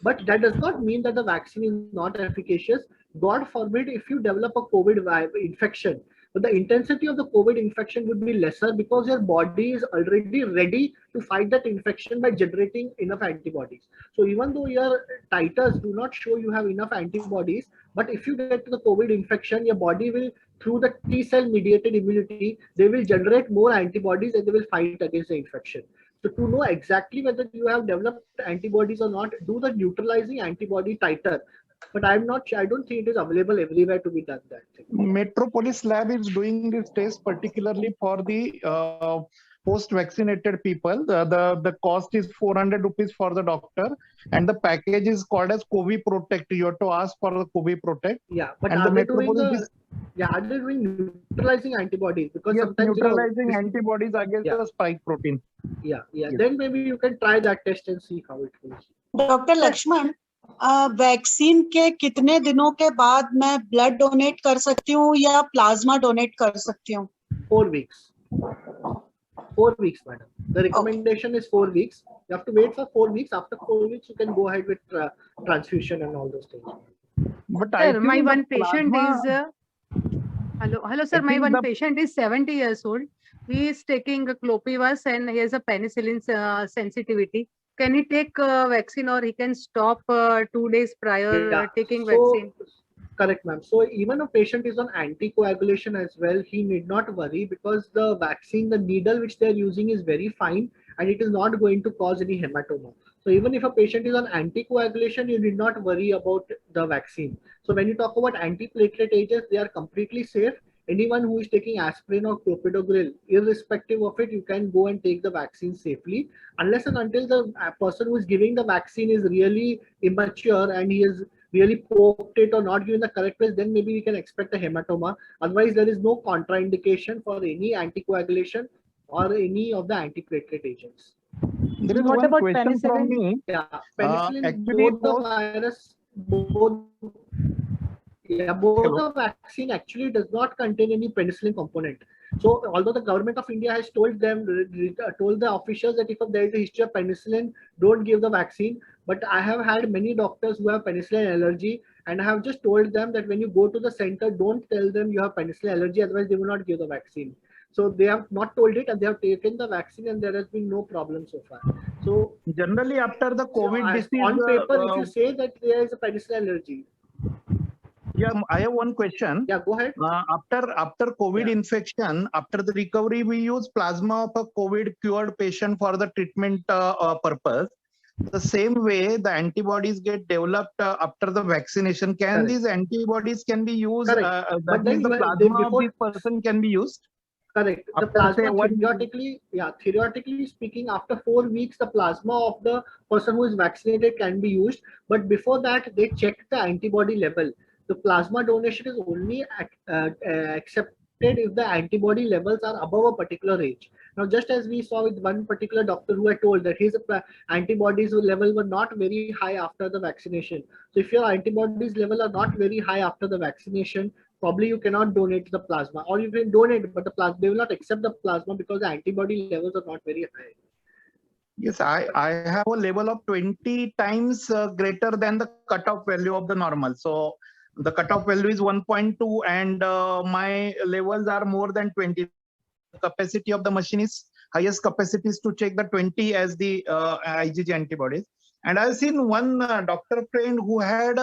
But that does not mean that the vaccine is not efficacious. God forbid if you develop a COVID infection, but the intensity of the COVID infection would be lesser because your body is already ready to fight that infection by generating enough antibodies. So even though your titers do not show you have enough antibodies, but if you get to the COVID infection, your body will, through the T cell mediated immunity, they will generate more antibodies and they will fight against the infection. So to know exactly whether you have developed antibodies or not, do the neutralizing antibody titer. But I don't think it is available everywhere to be done that thing. Metropolis Lab is doing this test particularly for the post-vaccinated people. The cost is 400 rupees for the doctor, and the package is called as COVID Protect. You have to ask for the COVID Protect. Yeah, but and are they doing are they doing neutralizing antibodies? Because yes, sometimes neutralizing antibodies against yeah. the spike protein. Yeah. Then maybe you can try that test and see how it goes. Doctor Laxman, vaccine के कितने दिनों के बाद मैं blood donate कर सकती हूँ या प्लाज्मा डोनेट कर सकती हूँ? 4 weeks. 4 weeks, madam. The recommendation is 4 weeks. You have to wait for 4 weeks. After 4 weeks, you can go ahead with transfusion and all those things. But sir, my one patient is hello sir, my one patient is 70 years old. He is taking Clopivus and he has a penicillin sensitivity. Can he take vaccine or he can stop 2 days prior taking vaccine? Correct, ma'am. So even a patient is on anticoagulation as well, he need not worry because the vaccine, the needle which they are using is very fine and it is not going to cause any hematoma. So even if a patient is on anticoagulation, you need not worry about the vaccine. So when you talk about antiplatelet agents, they are completely safe. anyone who is taking aspirin or clopidogrel, irrespective of it, you can go and take the vaccine safely, unless and until the person who is giving the vaccine is really immature and he is really poked it or not given the correct place, then maybe we can expect a hematoma. Otherwise, there is no contraindication for any anticoagulation or any of the antiplatelet agents. There is What one about question from penicillin? me. Yeah, penicillin, Actually, both the virus, both the vaccine actually does not contain any penicillin component. So although the government of India has told the officials that if there is a history of penicillin, don't give the vaccine. But I have had many doctors who have penicillin allergy, and I have just told them that when you go to the center, don't tell them you have penicillin allergy, otherwise they will not give the vaccine. So they have not told it, and they have taken the vaccine, and there has been no problem so far. So generally after the COVID disease, on paper, if you say that there is a penicillin allergy. Yeah, I have one question. Yeah, go ahead. After COVID infection, after the recovery, we use plasma of a COVID cured patient for the treatment purpose. The same way the antibodies get developed after the vaccination. Can Correct. these antibodies can be used? Correct. That But means then the plasma of this person can be used? Correct. The After, say, plasma theoretically speaking, after 4 weeks, the plasma of the person who is vaccinated can be used. But before that, they check the antibody level. The plasma donation is only accepted if the antibody levels are above a particular age. Now, just as we saw with one particular doctor who had told that his antibodies level were not very high after the vaccination. So if your antibodies level are not very high after the vaccination, probably you cannot donate the plasma, or you can donate, but the plasma, they will not accept the plasma because the antibody levels are not very high. Yes, I have a level of 20 times greater than the cutoff value of the normal. So the cutoff value is 1.2 and my levels are more than 20. The capacity of the machine is highest capacity is to check the 20 as the IgG antibodies. And I've seen one doctor friend who had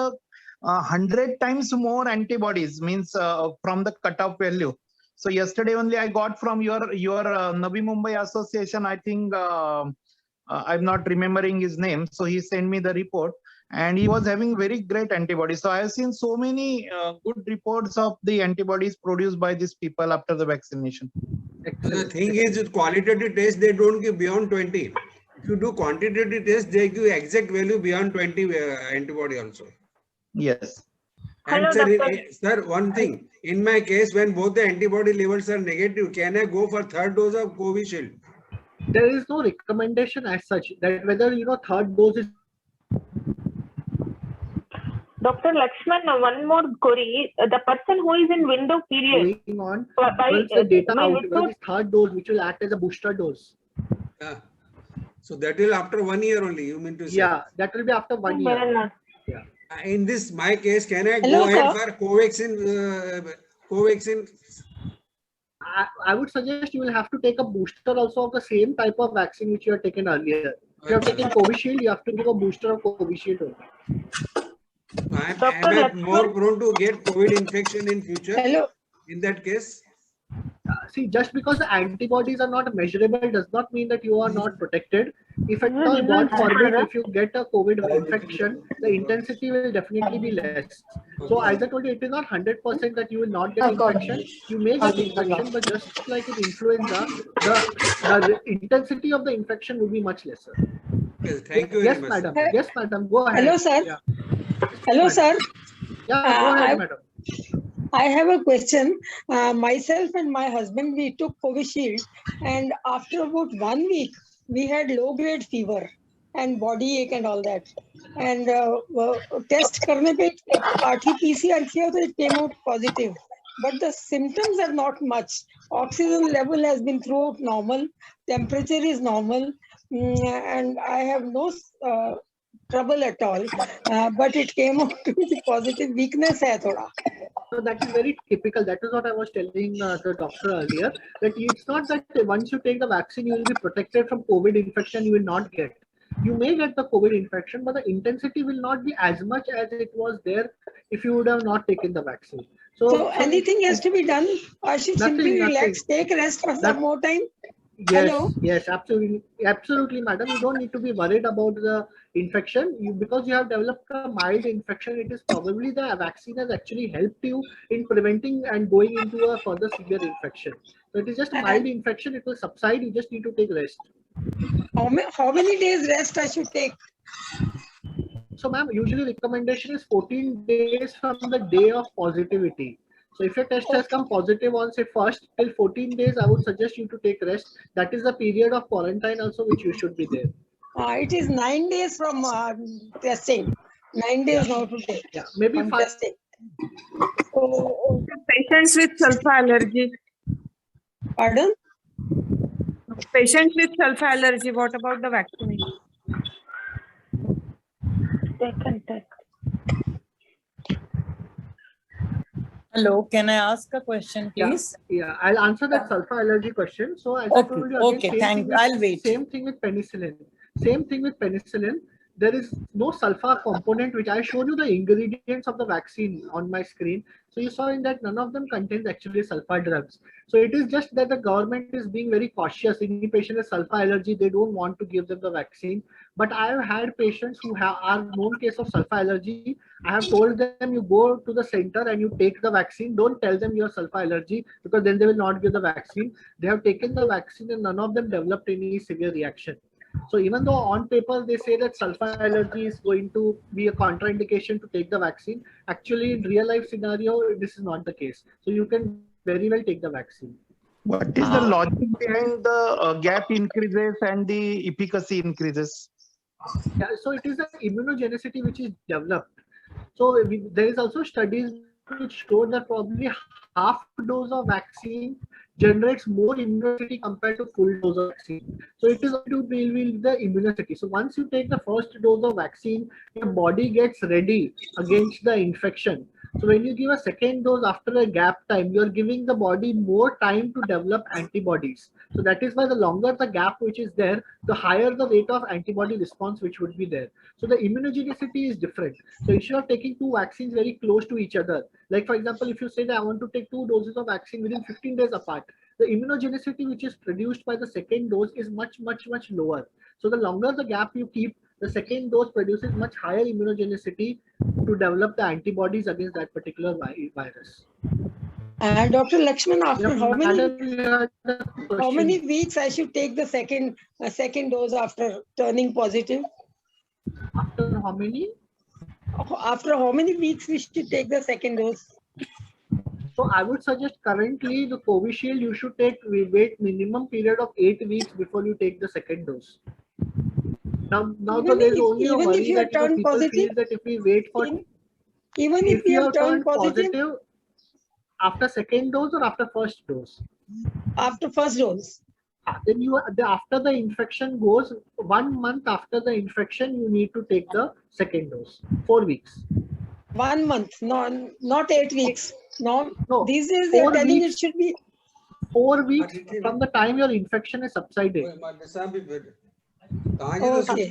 100 times more antibodies, means from the cutoff value. So yesterday only I got from your Navi Mumbai Association, I think, I'm not remembering his name. So he sent me the report and he was having very great antibodies. So I have seen so many good reports of the antibodies produced by these people after the vaccination. The thing is, with qualitative test, they don't give beyond 20. If you do quantitative test, they give exact value beyond 20 antibody also. Yes. And Hello, sir, one thing, in my case, when both the antibody levels are negative, can I go for third dose of Covishield? There is no recommendation as such that whether third dose is. Dr. Lakshman, one more query. The person who is in window period, Going on, by once the data out, without- whether it's third dose, which will act as a booster dose. Yeah. So that will after 1 year only, you mean to say? Yeah, that will be after 1 year. Yeah. In this, my case, can I Hello, go ahead sir. for Covaxin? I would suggest you will have to take a booster also of the same type of vaccine which you have taken earlier. If you have taken Covishield, you have to give a booster of Covishield only. I'm more prone to get COVID infection in future. Hello. In that case, See, just because the antibodies are not measurable does not mean that you are not protected. If at all, God forbid, if you get a COVID infection, the intensity will definitely be less. So as I told you, it is not 100% that you will not get infection. You may get infection, but just like with influenza, the intensity of the infection will be much lesser. okay, thank you very Yes, much. madam. Yes, madam. Go ahead. Hello, sir. Yeah, Hello, sir. yeah go ahead, madam. I have a question. Myself and my husband, we took Covishield, and after about 1 week, we had low-grade fever and body ache and all that. And test करने पे RT-PCR किया तो it came out positive. But the symptoms are not much. Oxygen level has been throughout normal. Temperature is normal, and I have no trouble at all. But it came out to be positive. Weakness है थोड़ा. So that is very typical. That is what I was telling the doctor earlier, that it's not that once you take the vaccine, you will be protected from COVID infection, you will not get. You may get the COVID infection, but the intensity will not be as much as it was there if you would have not taken the vaccine. So anything has to be done, or should simply relax, take rest for some more time? Yes, Hello? yes, absolutely, madam. You don't need to be worried about the infection. Because you have developed a mild infection, it is probably the vaccine has actually helped you in preventing and going into a further severe infection. So it is just a mild infection. It will subside. You just need to take rest. How many days rest I should take? So, ma'am, usually recommendation is 14 days from the day of positivity. So, if your test has come positive on say first till 14 days, I would suggest you to take rest. That is the period of quarantine also which you should be there. It is 9 days from testing. 9 days now to take. Yeah, maybe from 5. testing. Patients with sulfur-allergy. Pardon? Patients with sulfur-allergy, what about the vaccine? They can take. Hello, can I ask a question, please? Yeah, I'll answer that sulfur allergy question. So, as I told you, Okay, again, thank you. I'll wait. Same thing with penicillin. Same thing with penicillin. There is no sulfur component, which I showed you the ingredients of the vaccine on my screen. So you saw in that none of them contains actually sulfur drugs. So it is just that the government is being very cautious. Any patient has sulfur allergy, they don't want to give them the vaccine. But I have had patients who are known case of sulfur allergy. I have told them, you go to the center and you take the vaccine. Don't tell them you have sulfur allergy, because then they will not give the vaccine. They have taken the vaccine and none of them developed any severe reaction. So even though on paper they say that sulfur allergy is going to be a contraindication to take the vaccine, actually in real life scenario, this is not the case. So you can very well take the vaccine. What is the logic behind the gap increases and the efficacy increases? Yeah, so it is the immunogenicity which is developed. So there is also studies which show that probably half dose of vaccine generates more immunity compared to full dose of vaccine. So it is to build the immunity. So once you take the first dose of vaccine, your body gets ready against the infection. So when you give a second dose after a gap time, you're giving the body more time to develop antibodies. So that is why the longer the gap which is there, the higher the rate of antibody response which would be there. So the immunogenicity is different. So instead of taking two vaccines very close to each other, like for example, if you say that I want to take 2 doses of vaccine within 15 days apart, the immunogenicity which is produced by the second dose is much lower. So the longer the gap you keep, the second dose produces much higher immunogenicity to develop the antibodies against that particular virus. And Dr. Lakshman, after how many weeks I should take the second dose after turning positive? After how many? After how many weeks we should take the second dose? So I would suggest currently the Covishield you should wait minimum period of 8 weeks before you take the second dose. Now there is only a worry that people feel that if we wait for even if you have turned positive after second dose or after first dose? After first dose. Then after the infection goes 1 month after the infection, you need to take the second dose. 4 weeks. 1 month, not 8 weeks. No. These days 4 they're telling weeks. it should be 4 weeks from the time your infection is subsided. Okay.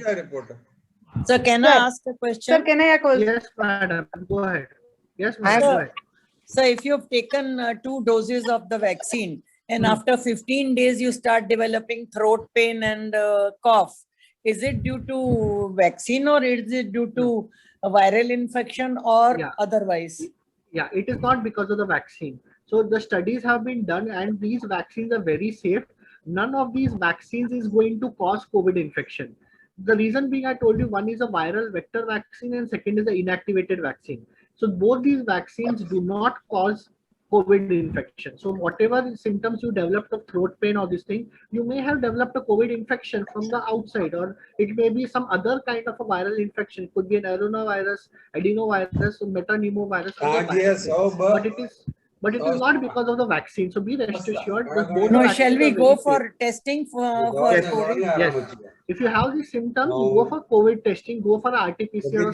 So can I ask a question? Sir, can I ask? Yes, madam. Go ahead. Yes, madam. Go ahead. So if you've taken 2 doses of the vaccine and after 15 days you start developing throat pain and cough, is it due to vaccine or is it due to a viral infection or otherwise? Yeah, it is not because of the vaccine. So the studies have been done and these vaccines are very safe. None of these vaccines is going to cause COVID infection. The reason being, I told you, one is a viral vector vaccine and second is an inactivated vaccine. So both these vaccines do not cause COVID infection. So whatever symptoms you developed of throat pain or this thing, you may have developed a COVID infection from the outside, or it may be some other kind of a viral infection. It could be an adenovirus, adenovirus, metapneumovirus. But it is not because of the vaccine. So be rest assured. No, shall we go for testing for COVID? Yes. If you have these symptoms, go for COVID testing, go for RT-PCR.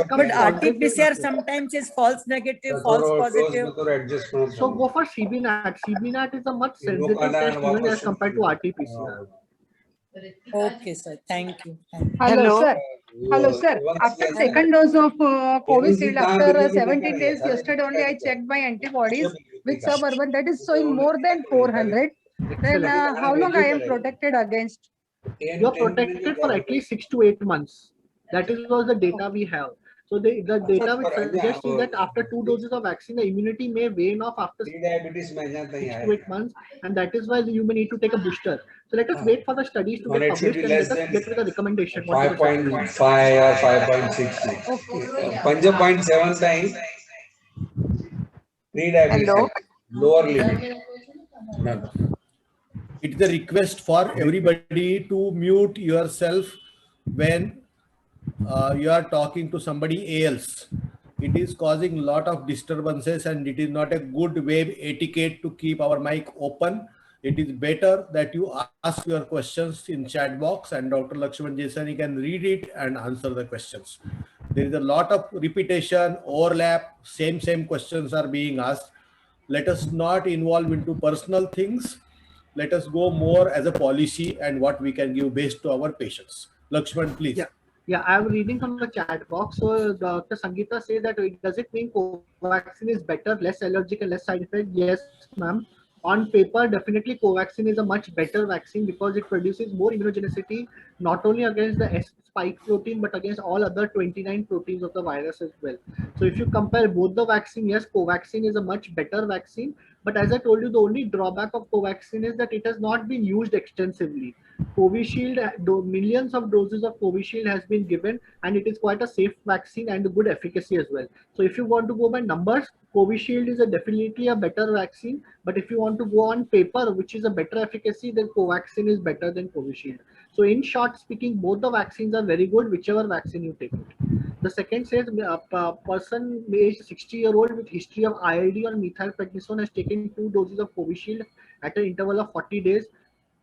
But RT-PCR sometimes is false negative, false positive. So go for CBNAT. CBNAT is a much sensitive test even as compared to RT-PCR. Okay, sir. Thank you. Hello, sir. Hello, sir. After second dose of Covishield, after 17 days, yesterday only I checked my antibodies with Suburban. That is showing more than 400. Then how long I am protected against? You are protected for at least 6 to 8 months. That is was the data we have. So the data which suggests is that after 2 doses of vaccine, the immunity may wane off after 6 to 8 months, and that is why you may need to take a booster. So let us wait for the studies to get published and let us get with the recommendation. 5.5 or 5.6. Panja 0.7 times pre-diabetes, lower limit. No. It's a request for everybody to mute yourself when you are talking to somebody else. It is causing a lot of disturbances and it is not a good way etiquette to keep our mic open. It is better that you ask your questions in chat box and Dr. Lakshman Jesani can read it and answer the questions. There is a lot of repetition, overlap, same questions are being asked. Let us not involve into personal things. Let us go more as a policy and what we can give based to our patients. Lakshman, please. Yeah, I'm reading from the chat box. So Dr. Sangeeta says that does it mean Covaxin is better, less allergic and less side effect? Yes, ma'am. On paper, definitely Covaxin is a much better vaccine because it produces more immunogenicity, not only against the S spike protein, but against all other 29 proteins of the virus as well. So if you compare both the vaccine, yes, Covaxin is a much better vaccine. But as I told you, the only drawback of Covaxin is that it has not been used extensively. Covishield, millions of doses of Covishield has been given, and it is quite a safe vaccine and a good efficacy as well. So if you want to go by numbers, Covishield is definitely a better vaccine. But if you want to go on paper, which is a better efficacy, then Covaxin is better than Covishield. So in short speaking, both the vaccines are very good, whichever vaccine you take it. The second says a person aged 60-year-old with history of ILD or methylprednisolone has taken 2 doses of Covishield at an interval of 40 days.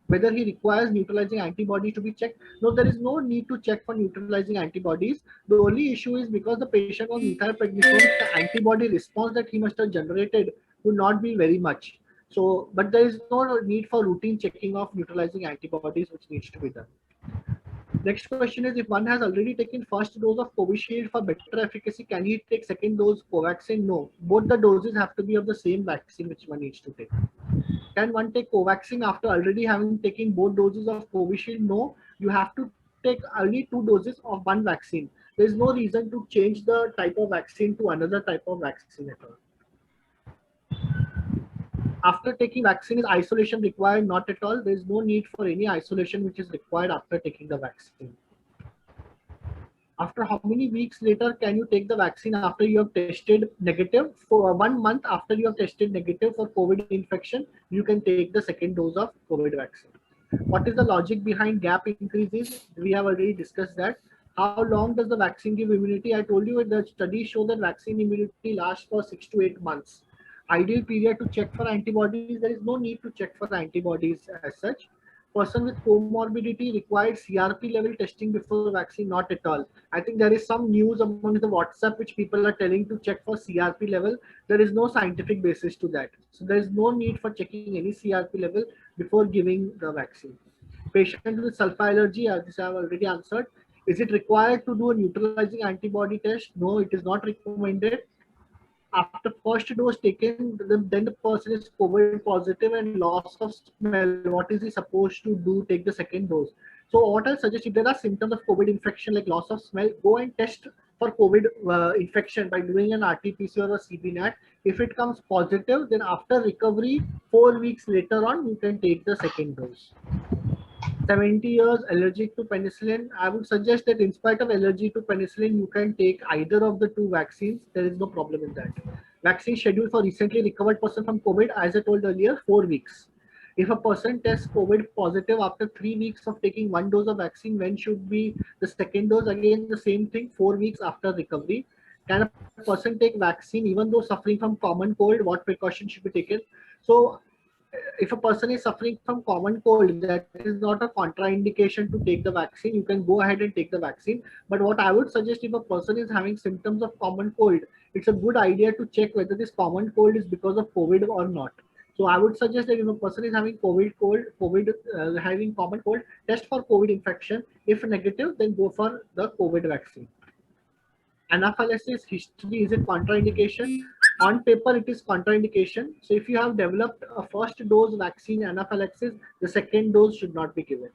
Whether he requires neutralizing antibodies to be checked. No, there is no need to check for neutralizing antibodies. The only issue is because the patient was methylprednisolone, the antibody response that he must have generated would not be very much. So, but there is no need for routine checking of neutralizing antibodies, which needs to be done. Next question is, if one has already taken first dose of Covishield for better efficacy, can he take second dose Covaxin? No, both the doses have to be of the same vaccine which one needs to take. Can one take Covaxin after already having taken both doses of Covishield? No, you have to take only 2 doses of one vaccine. There is no reason to change the type of vaccine to another type of vaccine at all. After taking vaccine, is isolation required? Not at all. There is no need for any isolation which is required after taking the vaccine. After how many weeks later can you take the vaccine after you have tested negative? For 1 month after you have tested negative for COVID infection, you can take the second dose of COVID vaccine. What is the logic behind gap increases? We have already discussed that. How long does the vaccine give immunity? I told you the studies show that vaccine immunity lasts for 6 to 8 months. Ideal period to check for antibodies, there is no need to check for antibodies as such. Person with comorbidity required CRP level testing before vaccine? Not at all. I think there is some news among the WhatsApp which people are telling to check for CRP level. There is no scientific basis to that. So there is no need for checking any CRP level before giving the vaccine. Patient with sulfur allergy, this I have already answered. Is it required to do a neutralizing antibody test? No, it is not recommended. After first dose taken, then the person is COVID positive and loss of smell. What is he supposed to do? Take the second dose. So what I suggest, if there are symptoms of COVID infection like loss of smell, go and test for COVID infection by doing an RT-PCR or CBNAT. If it comes positive, then after recovery, 4 weeks later on, you can take the second dose. 70 years, allergic to penicillin. I would suggest that in spite of allergy to penicillin, you can take either of the 2 vaccines. There is no problem in that. Vaccine schedule for recently recovered person from COVID, as I told earlier, 4 weeks. If a person tests COVID positive after 3 weeks of taking 1 dose of vaccine, when should be the second dose? Again, the same thing, 4 weeks after recovery. Can a person take vaccine even though suffering from common cold? What precautions should be taken? So, if a person is suffering from common cold, that is not a contraindication to take the vaccine. You can go ahead and take the vaccine. But what I would suggest, if a person is having symptoms of common cold, it's a good idea to check whether this common cold is because of COVID or not. So I would suggest that if a person is having having common cold, test for COVID infection. If negative, then go for the COVID vaccine. Anaphylaxis history, is it contraindication? On paper, it is contraindication. So if you have developed a first dose vaccine anaphylaxis, the second dose should not be given.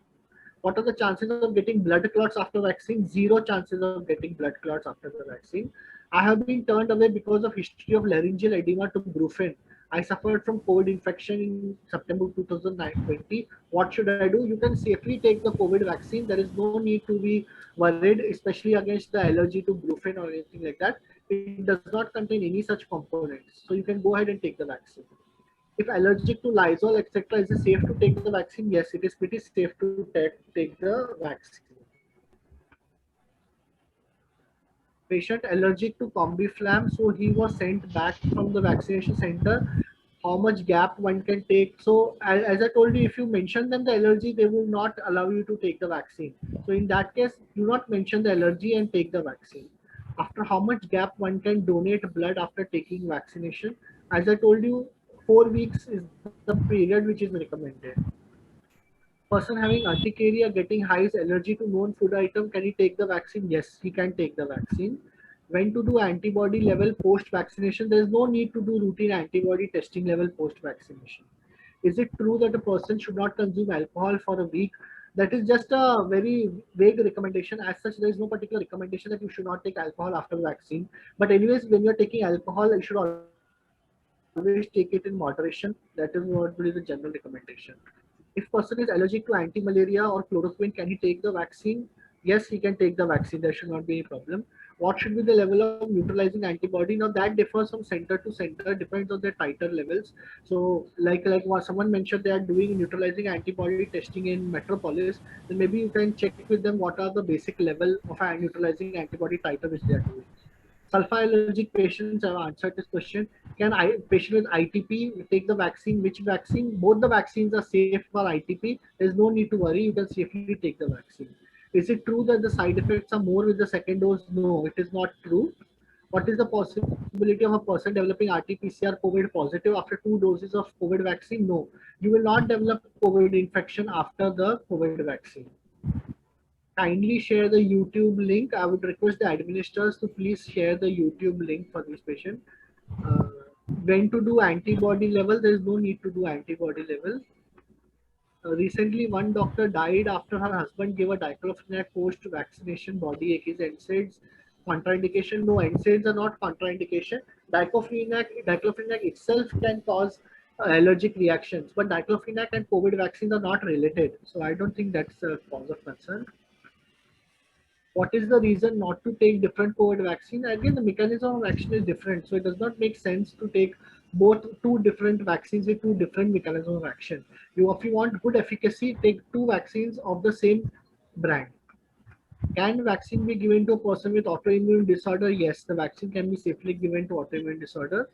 What are the chances of getting blood clots after vaccine? 0 chances of getting blood clots after the vaccine. I have been turned away because of history of laryngeal edema to Brufen. I suffered from COVID infection in September 2020. What should I do? You can safely take the COVID vaccine. There is no need to be worried, especially against the allergy to Brufen or anything like that. It does not contain any such components. So you can go ahead and take the vaccine. If allergic to Lysol, etc., is it safe to take the vaccine? Yes, it is pretty safe to take the vaccine. Patient allergic to Combiflam, so he was sent back from the vaccination center. How much gap one can take? So as I told you, if you mention them the allergy, they will not allow you to take the vaccine. So in that case, do not mention the allergy and take the vaccine. After how much gap one can donate blood after taking vaccination? As I told you, 4 weeks is the period which is recommended. Person having urticaria, getting hives, allergy to known food item, can he take the vaccine? Yes, he can take the vaccine. When to do antibody level post-vaccination? There is no need to do routine antibody testing level post-vaccination. Is it true that a person should not consume alcohol for a week? That is just a very vague recommendation. As such, there is no particular recommendation that you should not take alcohol after vaccine. But anyways, when you're taking alcohol, you should always take it in moderation. That is what will be the general recommendation. If person is allergic to anti-malaria or chloroquine, can he take the vaccine? Yes, he can take the vaccine. There should not be any problem. What should be the level of neutralizing antibody? Now that differs from center to center, depends on their titer levels. So like what someone mentioned, they are doing neutralizing antibody testing in Metropolis. Then maybe you can check with them what are the basic level of neutralizing antibody titer which they are doing. Sulfa allergic patients, have answered this question. Can patient with ITP take the vaccine? Which vaccine? Both the vaccines are safe for ITP. There's no need to worry. You can safely take the vaccine. Is it true that the side effects are more with the second dose? No, it is not true. What is the possibility of a person developing RT-PCR COVID positive after 2 doses of COVID vaccine? No, you will not develop COVID infection after the COVID vaccine. Kindly share the YouTube link. I would request the administrators to please share the YouTube link for this patient. When to do antibody level? There is no need to do antibody level. Recently, one doctor died after her husband gave a diclofenac post-vaccination body ache. Is NSAIDs contraindication? No, NSAIDs are not contraindication. Diclofenac itself can cause allergic reactions, but diclofenac and COVID vaccines are not related. So I don't think that's a cause of concern. What is the reason not to take different COVID vaccine? Again, the mechanism of action is different. So it does not make sense to take both 2 different vaccines with 2 different mechanisms of action. If you want good efficacy, take 2 vaccines of the same brand. Can vaccine be given to a person with autoimmune disorder? Yes, the vaccine can be safely given to autoimmune disorder.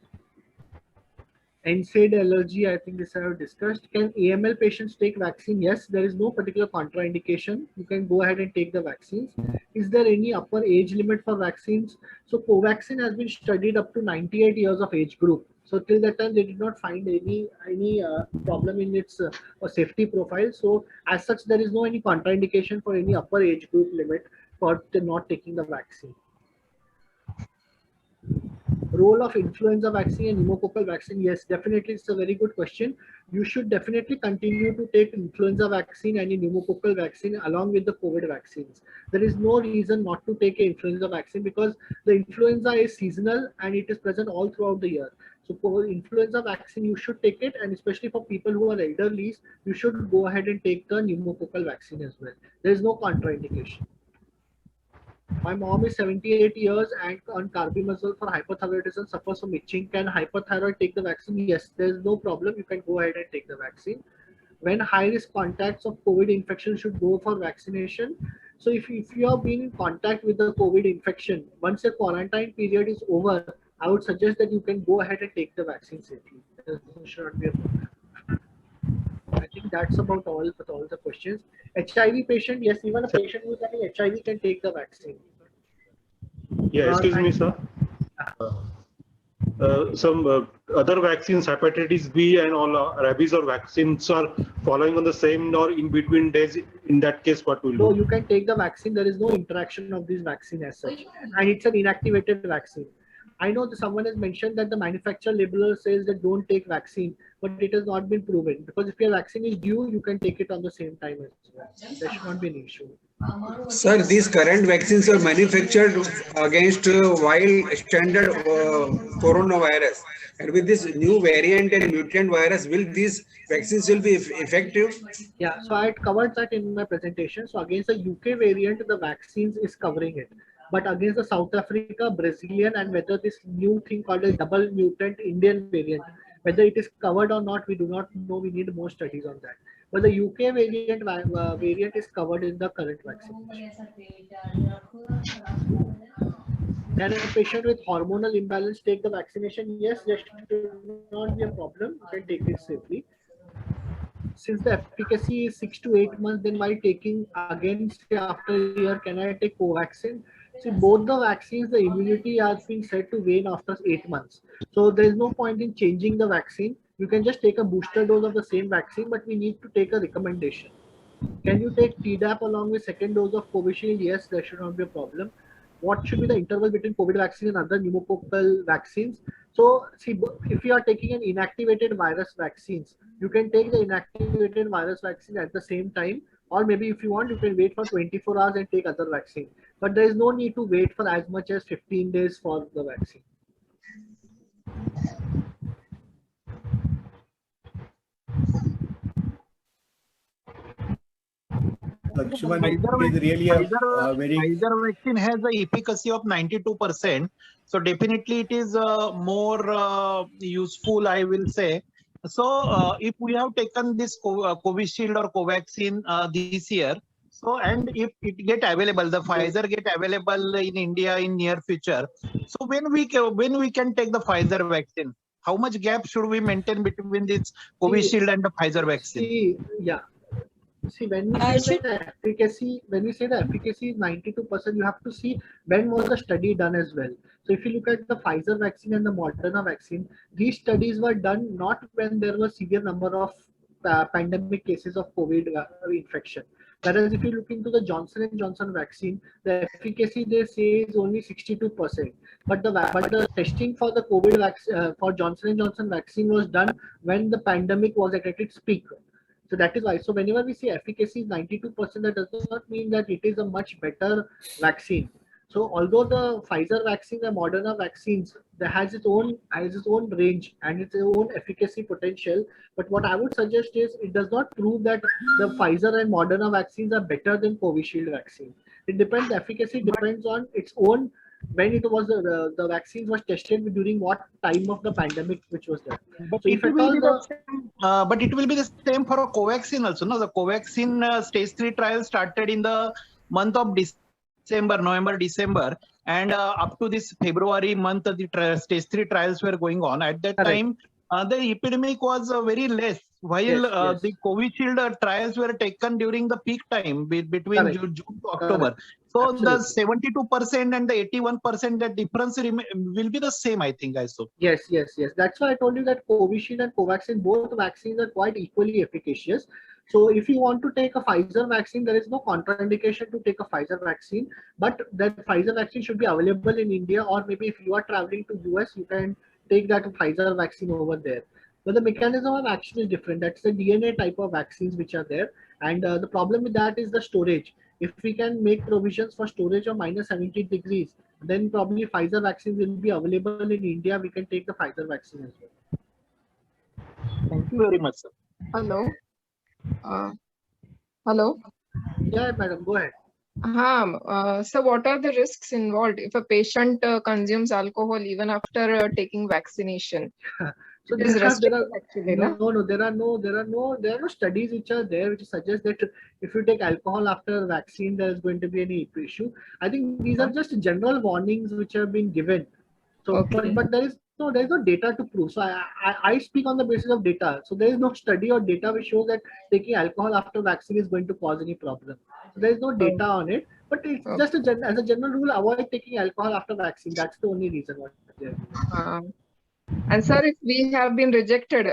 NSAID allergy, I think this I have discussed. Can AML patients take vaccine? Yes, there is no particular contraindication. You can go ahead and take the vaccines. Is there any upper age limit for vaccines? So Covaxin has been studied up to 98 years of age group. So till that time, they did not find any problem in its safety profile. So as such, there is no any contraindication for any upper age group limit for not taking the vaccine. Role of influenza vaccine and pneumococcal vaccine? Yes, definitely, it's a very good question. You should definitely continue to take influenza vaccine and pneumococcal vaccine along with the COVID vaccines. There is no reason not to take an influenza vaccine because the influenza is seasonal and it is present all throughout the year. So for influenza vaccine, you should take it, and especially for people who are elderly, you should go ahead and take the pneumococcal vaccine as well. There is no contraindication. My mom is 78 years and on carbimazole for hypothyroidism, suffers from itching. Can hypothyroid take the vaccine? Yes, there is no problem. You can go ahead and take the vaccine. When high-risk contacts of COVID infection should go for vaccination? So if you have been in contact with the COVID infection, once the quarantine period is over, I would suggest that you can go ahead and take the vaccine safely. There should not be a problem. I think that's about all with all the questions. HIV patient, yes, even a patient who is having HIV can take the vaccine. Yeah, excuse me, sir. Some other vaccines, hepatitis B and all rabies or vaccines are following on the same or in between days. In that case, what will No, do? you can take the vaccine. There is no interaction of this vaccine as such, and it's an inactivated vaccine. I know that someone has mentioned that the manufacturer labeler says that don't take vaccine, but it has not been proven, because if your vaccine is due, you can take it on the same time as well. There should not be an issue. Sir, these current vaccines are manufactured against wild standard coronavirus. And with this new variant and mutant virus, will these vaccines will be effective? Yeah, so I had covered that in my presentation. So against the UK variant, the vaccines is covering it. But against the South Africa, Brazilian, and whether this new thing called a double mutant Indian variant, whether it is covered or not, we do not know. We need more studies on that. But the UK variant is covered in the current vaccine. Can a patient with hormonal imbalance take the vaccination? Yes, there should not be a problem. You can take it safely. Since the efficacy is 6 to 8 months, then why taking again say after a year, can I take Covaxin? See, both the vaccines, the immunity has been said to wane after 8 months. So there is no point in changing the vaccine. You can just take a booster dose of the same vaccine, but we need to take a recommendation. Can you take Tdap along with second dose of Covishield? Yes, there should not be a problem. What should be the interval between COVID vaccine and other pneumococcal vaccines? So see, if you are taking an inactivated virus vaccines, you can take the inactivated virus vaccine at the same time, or maybe if you want, you can wait for 24 hours and take other vaccine. But there is no need to wait for as much as 15 days for the vaccine. Lakshman, it is really a very... Pfizer vaccine has an efficacy of 92%. So definitely it is more useful, I will say. So if we have taken this Covishield or Covaxin this year, so and if it get available, the Pfizer get available in India in near future. So when we can take the Pfizer vaccine, how much gap should we maintain between this Covishield and the Pfizer vaccine? See, when we say the efficacy, is 92%, you have to see when was the study done as well. So if you look at the Pfizer vaccine and the Moderna vaccine, these studies were done not when there was severe number of pandemic cases of COVID infection. Whereas if you look into the Johnson & Johnson vaccine, the efficacy they say is only 62%. But the testing for the COVID vaccine for Johnson & Johnson vaccine was done when the pandemic was at its peak. So that is why. So whenever we say efficacy is 92%, that does not mean that it is a much better vaccine. So although the Pfizer vaccine and Moderna vaccines, that has its own range and its own efficacy potential, but what I would suggest is it does not prove that the Pfizer and Moderna vaccines are better than Covishield vaccine. It depends. Efficacy depends on its own. When it was the vaccines was tested during what time of the pandemic which was there. But, so it will be the same, but it will be the same for a Covaxin also. No, the Covaxin stage 3 trial started in the month of November, December, and up to this February month, the stage 3 trials were going on. At that time, the epidemic was very less, while the Covishield trials were taken during the peak time between June to October. So the 72% and the 81%, that difference will be the same, I think. Yes. That's why I told you that Covishield and Covaxin, both vaccines are quite equally efficacious. So if you want to take a Pfizer vaccine, there is no contraindication to take a Pfizer vaccine, but that Pfizer vaccine should be available in India, or maybe if you are traveling to US, you can take that Pfizer vaccine over there. But the mechanism of action is different. That's the DNA type of vaccines which are there. And the problem with that is the storage. If we can make provisions for storage of -70 degrees, then probably Pfizer vaccine will be available in India. We can take the Pfizer vaccine as well. Thank you very much, sir. Hello. Hello. Yeah, madam, go ahead. So what are the risks involved if a patient consumes alcohol even after taking vaccination? So there are no studies which are there which suggest that if you take alcohol after vaccine, there is going to be any issue. I think these are just general warnings which have been given. So, but there is no data to prove. So I speak on the basis of data. So there is no study or data which shows that taking alcohol after vaccine is going to cause any problem. So there is no data on it. But it's just as a general rule, avoid taking alcohol after vaccine. That's the only reason. And sir, if we have been rejected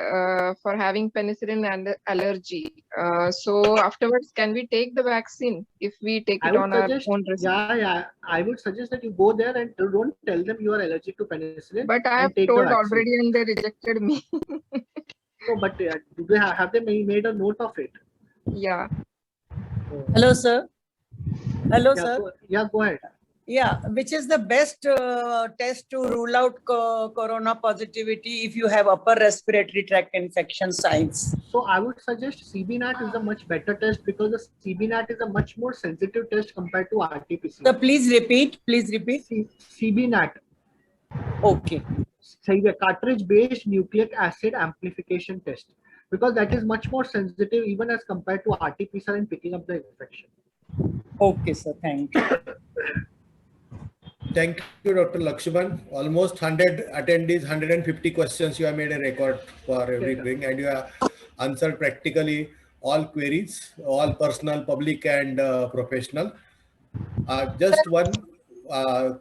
for having penicillin and allergy, so afterwards, can we take the vaccine if we take I it would on our suggest, own risk? yeah, I would suggest that you go there and don't tell them you are allergic to penicillin. But I and have take told the vaccine. already and they rejected me. No, but do they have they made a note of it? Yeah. Hello, sir. Hello, Yeah, sir. go ahead. Yeah, which is the best test to rule out corona positivity if you have upper respiratory tract infection signs? So I would suggest CBNAT is a much better test because the CBNAT is a much more sensitive test compared to RT-PCR. So please repeat. Please repeat. CBNAT. Okay. Cartridge-based nucleic acid amplification test, because that is much more sensitive even as compared to RT-PCR in picking up the infection. Okay, sir. Thank you. Thank you, Dr. Lakshman. Almost 100 attendees, 150 questions. You have made a record for everything, and you have answered practically all queries, all personal, public, and professional. Just one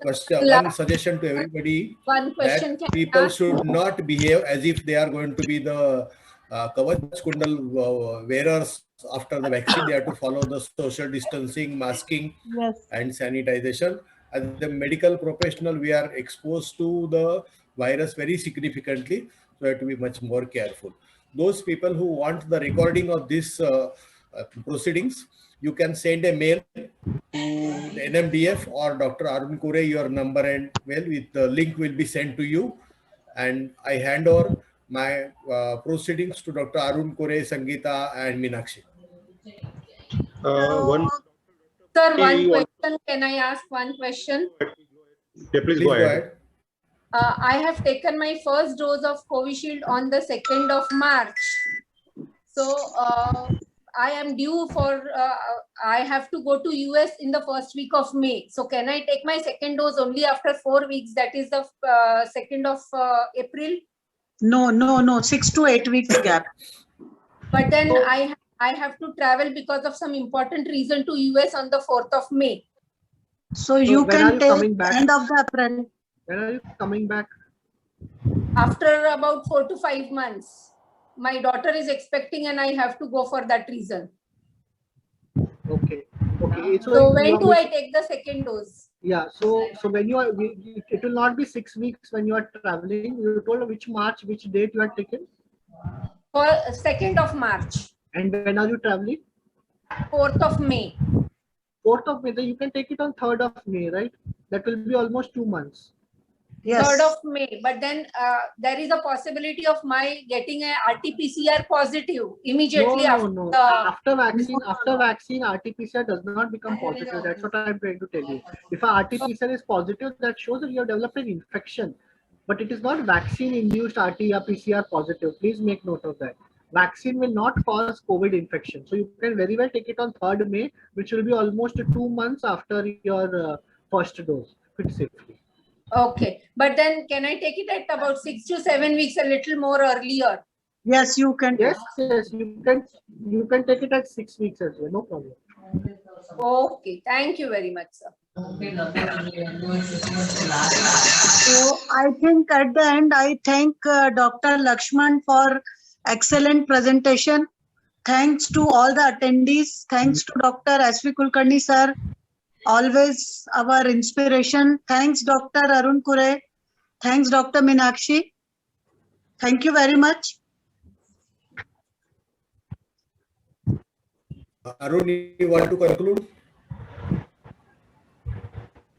question, one suggestion to everybody. One question that can I people ask? should not behave as if they are going to be the Kavach Kundal wearers after the vaccine. They have to follow the social distancing, masking, and sanitization. As a medical professional, we are exposed to the virus very significantly, so we have to be much more careful. Those people who want the recording of this proceedings, you can send a mail to NMDF or Dr. Arun Kure, your number and mail with the link will be sent to you. And I hand over my proceedings to Dr. Arun Kure, Sangeeta, and Meenakshi. Sir, one question. Can I ask one question? Yeah, please go ahead. I have taken my first dose of Covishield on the 2nd of March. So I am due for, I have to go to US in the first week of May. So can I take my second dose only after 4 weeks? That is the 2nd of April? No, 6 to 8 weeks gap. But then I have to travel because of some important reason to US on the 4th of May. So you can take end of the April. When are you coming back? After about 4 to 5 months. My daughter is expecting and I have to go for that reason. Okay. So when do I take the second dose? Yeah, so when you are, it will not be 6 weeks when you are traveling. You told which date you are taken? For 2nd of March. And when are you traveling? 4th of May. 4th of May, then you can take it on 3rd of May, right? That will be almost 2 months. Yes. 3rd of May. But then there is a possibility of my getting a RT-PCR positive immediately after. No. After vaccine, RT-PCR does not become positive. That's what I'm trying to tell you. If a RT-PCR is positive, that shows that you have developed an infection. But it is not vaccine-induced RT-PCR positive. Please make note of that. Vaccine will not cause COVID infection. So you can very well take it on 3rd May, which will be almost 2 months after your first dose, fit safely. Okay. But then can I take it at about 6 to 7 weeks, a little more earlier? Yes, you can. Yes, you can take it at 6 weeks as well. No problem. Okay. Thank you very much, sir. So I think at the end, I thank Dr. Lakshman for excellent presentation. Thanks to all the attendees. Thanks to Dr. S.V. Kulkarni sir. Always our inspiration. Thanks, Dr. Arun Kure. Thanks, Dr. Meenakshi. Thank you very much. Arun, you want to conclude?